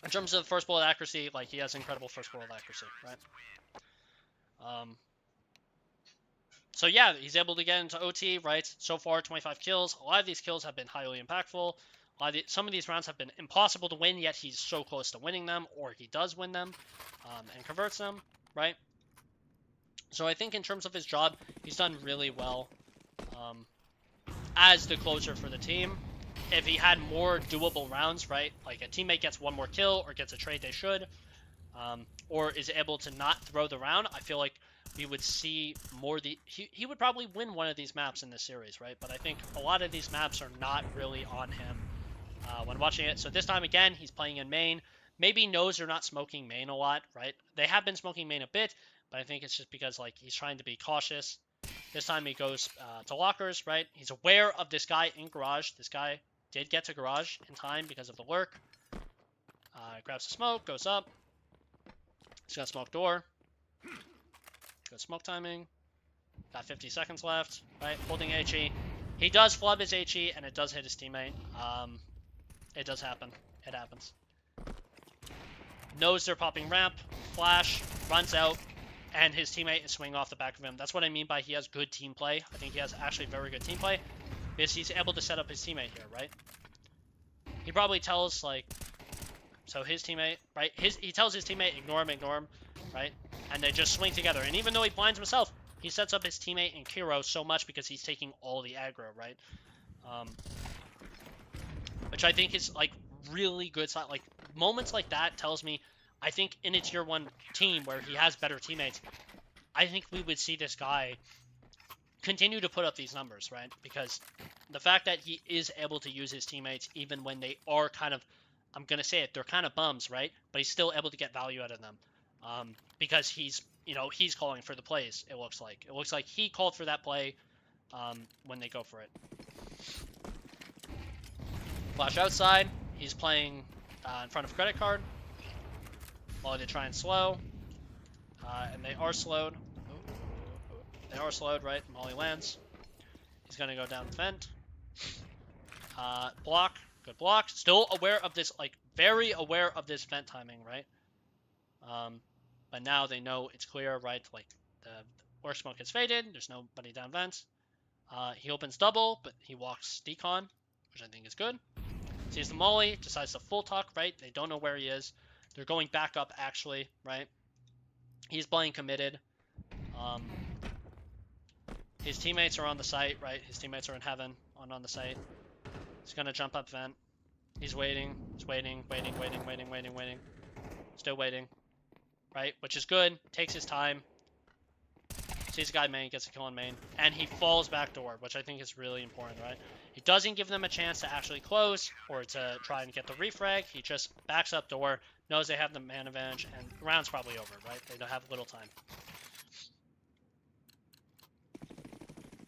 In terms of first bullet accuracy, like he has incredible first bullet accuracy, right? So yeah, he's able to get into OT, right? So far, 25 kills. A lot of these kills have been highly impactful. Some of these rounds have been impossible to win, yet he's so close to winning them, or he does win them, and converts them, right? So I think in terms of his job, he's done really well as the closer for the team. If he had more doable rounds, right? Like a teammate gets one more kill or gets a trade they should, or is able to not throw the round, I feel like we would see more he would probably win one of these maps in this series, right? But I think a lot of these maps are not really on him when watching it. So this time again, he's playing in main. Maybe knows they're not smoking main a lot, right? They have been smoking main a bit, but I think it's just because like he's trying to be cautious. This time he goes to lockers, right? He's aware of this guy in garage. This guy did get to garage in time because of the lurk. Grabs the smoke, goes up. He's gonna smoke door. Good smoke timing. Got 50 seconds left, right? Holding HE. He does flub his HE, and it does hit his teammate. It does happen. It happens. Knows they're popping ramp. Flash. Runs out. And his teammate is swinging off the back of him. That's what I mean by he has good team play. I think he has actually very good team play. Because he's able to set up his teammate here, right? He probably tells, like... So his teammate, right? He tells his teammate, ignore him, right? And they just swing together. And even though he blinds himself, he sets up his teammate in Kiro so much because he's taking all the aggro, right? Which I think is, like, really good. Like, moments like that tells me, I think in a tier 1 team where he has better teammates, I think we would see this guy continue to put up these numbers, right? Because the fact that he is able to use his teammates even when they are kind of, I'm going to say it, they're kind of bums, right? But he's still able to get value out of them. Because he's, he's calling for the plays, it looks like. It looks like he called for that play when they go for it. Flash outside. He's playing in front of credit card. While they try and slow. And they are slowed. They are slowed, right? Molly lands. He's gonna go down vent. Block. Good block. Still aware of this, like, very aware of this vent timing, right? But now they know it's clear, right? Like, the orc smoke gets faded. There's nobody down vents. He opens double, but he walks decon, which I think is good. Sees the molly, decides to full tuck, right? They don't know where he is. They're going back up, actually, right? He's playing committed. His teammates are on the site, right? His teammates are in heaven on the site. He's gonna jump up vent. He's waiting. He's waiting. Still waiting. Right? Which is good. Takes his time. Sees a guy main, gets a kill on main. And he falls back door, which I think is really important, right? He doesn't give them a chance to actually close or to try and get the refrag. He just backs up door, knows they have the man advantage, and the round's probably over, right? They don't have little time.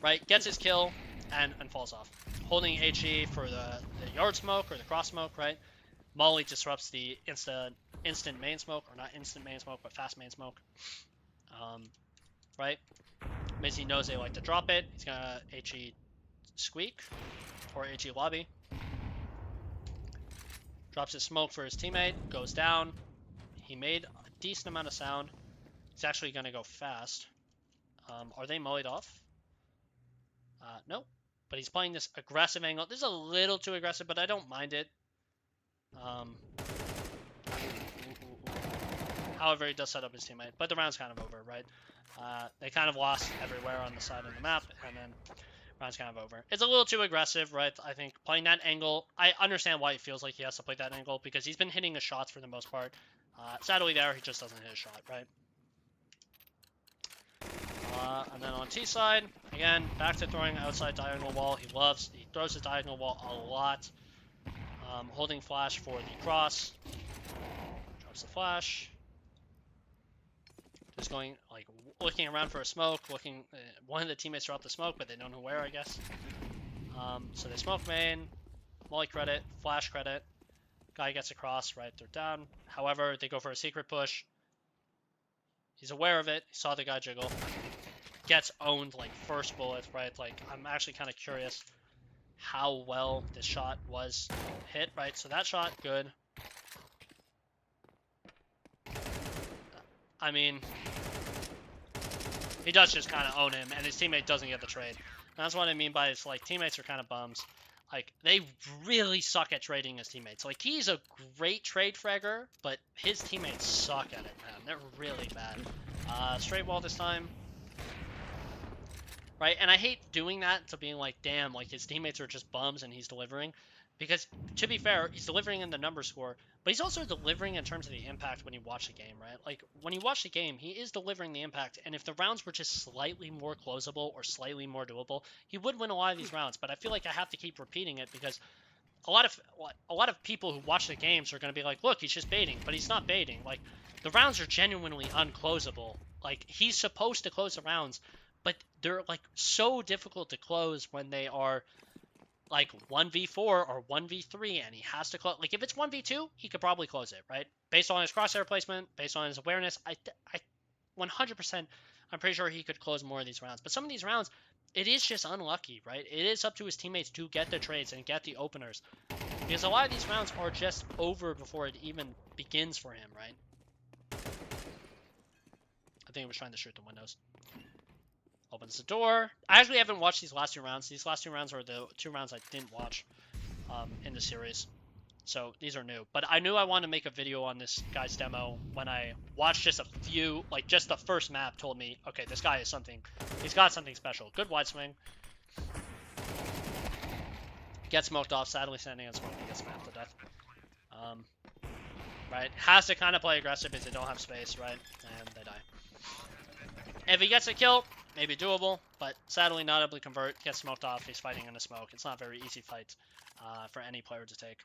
Right? Gets his kill and falls off. Holding HE for the yard smoke or the cross smoke, right? Molly disrupts the instant main smoke, or not instant main smoke, but fast main smoke. Right? Mizzy knows they like to drop it. He's gonna HE squeak, or HE lobby. Drops his smoke for his teammate, goes down. He made a decent amount of sound. He's actually gonna go fast. Are they mollied off? Nope. But he's playing this aggressive angle. This is a little too aggressive, but I don't mind it. However, he does set up his teammate. But the round's kind of over, right? They kind of lost everywhere on the side of the map, and then round's kind of over. It's a little too aggressive, right? I think playing that angle, I understand why he feels like he has to play that angle, because he's been hitting his shots for the most part. Sadly there, he just doesn't hit a shot, right? And then on T side, again, back to throwing outside diagonal wall. He throws his diagonal wall a lot. Holding flash for the cross. Drops the flash. Just going, like, looking around for a smoke, one of the teammates dropped the smoke, but they don't know where, I guess. So they smoke main, molly credit, flash credit. Guy gets across, right, they're down. However, they go for a secret push. He's aware of it, he saw the guy jiggle. Gets owned, like, first bullet, right? Like, I'm actually kind of curious how well this shot was hit, right? So that shot, good. I mean, he does just kind of own him, and his teammate doesn't get the trade. And that's what I mean by it's like teammates are kind of bums. Like, they really suck at trading his teammates. Like, he's a great trade fragger, but his teammates suck at it, man. They're really bad. Straight wall this time. Right, and I hate doing that to being like, damn, like his teammates are just bums and he's delivering. Because, to be fair, he's delivering in the number score, but he's also delivering in terms of the impact when you watch the game, right? Like, when you watch the game, he is delivering the impact, and if the rounds were just slightly more closable or slightly more doable, he would win a lot of these rounds. But I feel like I have to keep repeating it because a lot of people who watch the games are going to be like, look, he's just baiting, but he's not baiting. Like, the rounds are genuinely unclosable. Like, he's supposed to close the rounds, but they're, like, so difficult to close when they are, like, 1v4 or 1v3, and he has to close. Like, if it's 1v2, he could probably close it, right? Based on his crosshair placement, based on his awareness, I 100%, I'm pretty sure he could close more of these rounds. But some of these rounds, it is just unlucky, right? It is up to his teammates to get the trades and get the openers. Because a lot of these rounds are just over before it even begins for him, right? I think he was trying to shoot the windows. Opens the door. I actually haven't watched these last two rounds. These last two rounds are the two rounds I didn't watch in the series. So these are new. But I knew I wanted to make a video on this guy's demo when I watched just a few, like just the first map told me, okay, this guy is something, he's got something special. Good wide swing. Gets smoked off, sadly standing on smoke, he gets smacked to death. Right, has to kind of play aggressive because they don't have space, right, and they die. If he gets a kill, maybe doable, but sadly not able to convert, gets smoked off, he's fighting in the smoke. It's not a very easy fight for any player to take.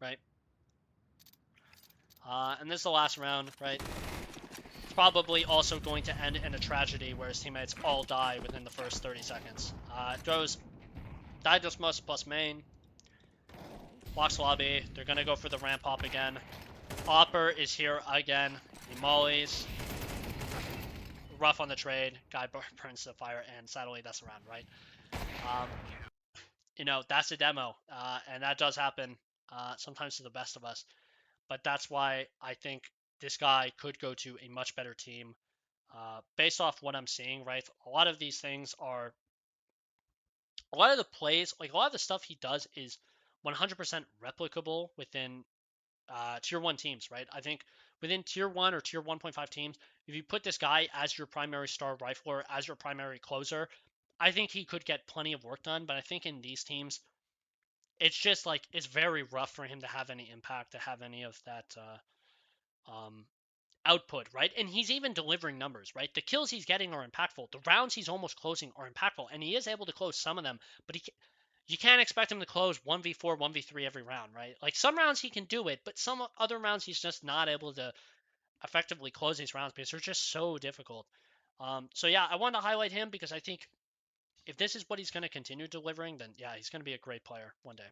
Right? And this is the last round, right? It's probably also going to end in a tragedy where his teammates all die within the first 30 seconds. Goes Didosmos plus main. Blocks lobby. They're going to go for the ramp hop again. Opper is here again. He mollies. rough on the trade, guy burns the fire, and sadly that's around, right? That's a demo, and that does happen sometimes to the best of us. But that's why I think this guy could go to a much better team. Based off what I'm seeing, right? A lot of these things are, a lot of the plays, like a lot of the stuff he does is 100% replicable within tier 1 teams, right? I think within tier 1 or tier 1.5 teams, if you put this guy as your primary star rifler, as your primary closer, I think he could get plenty of work done. But I think in these teams, it's just like it's very rough for him to have any impact, to have any of that output, right? And he's even delivering numbers, right? The kills he's getting are impactful. The rounds he's almost closing are impactful, and he is able to close some of them. But you can't expect him to close 1v4, 1v3 every round, right? Like some rounds he can do it, but some other rounds he's just not able to effectively close these rounds because they're just so difficult. So yeah, I wanted to highlight him because I think if this is what he's going to continue delivering, then yeah, he's going to be a great player one day.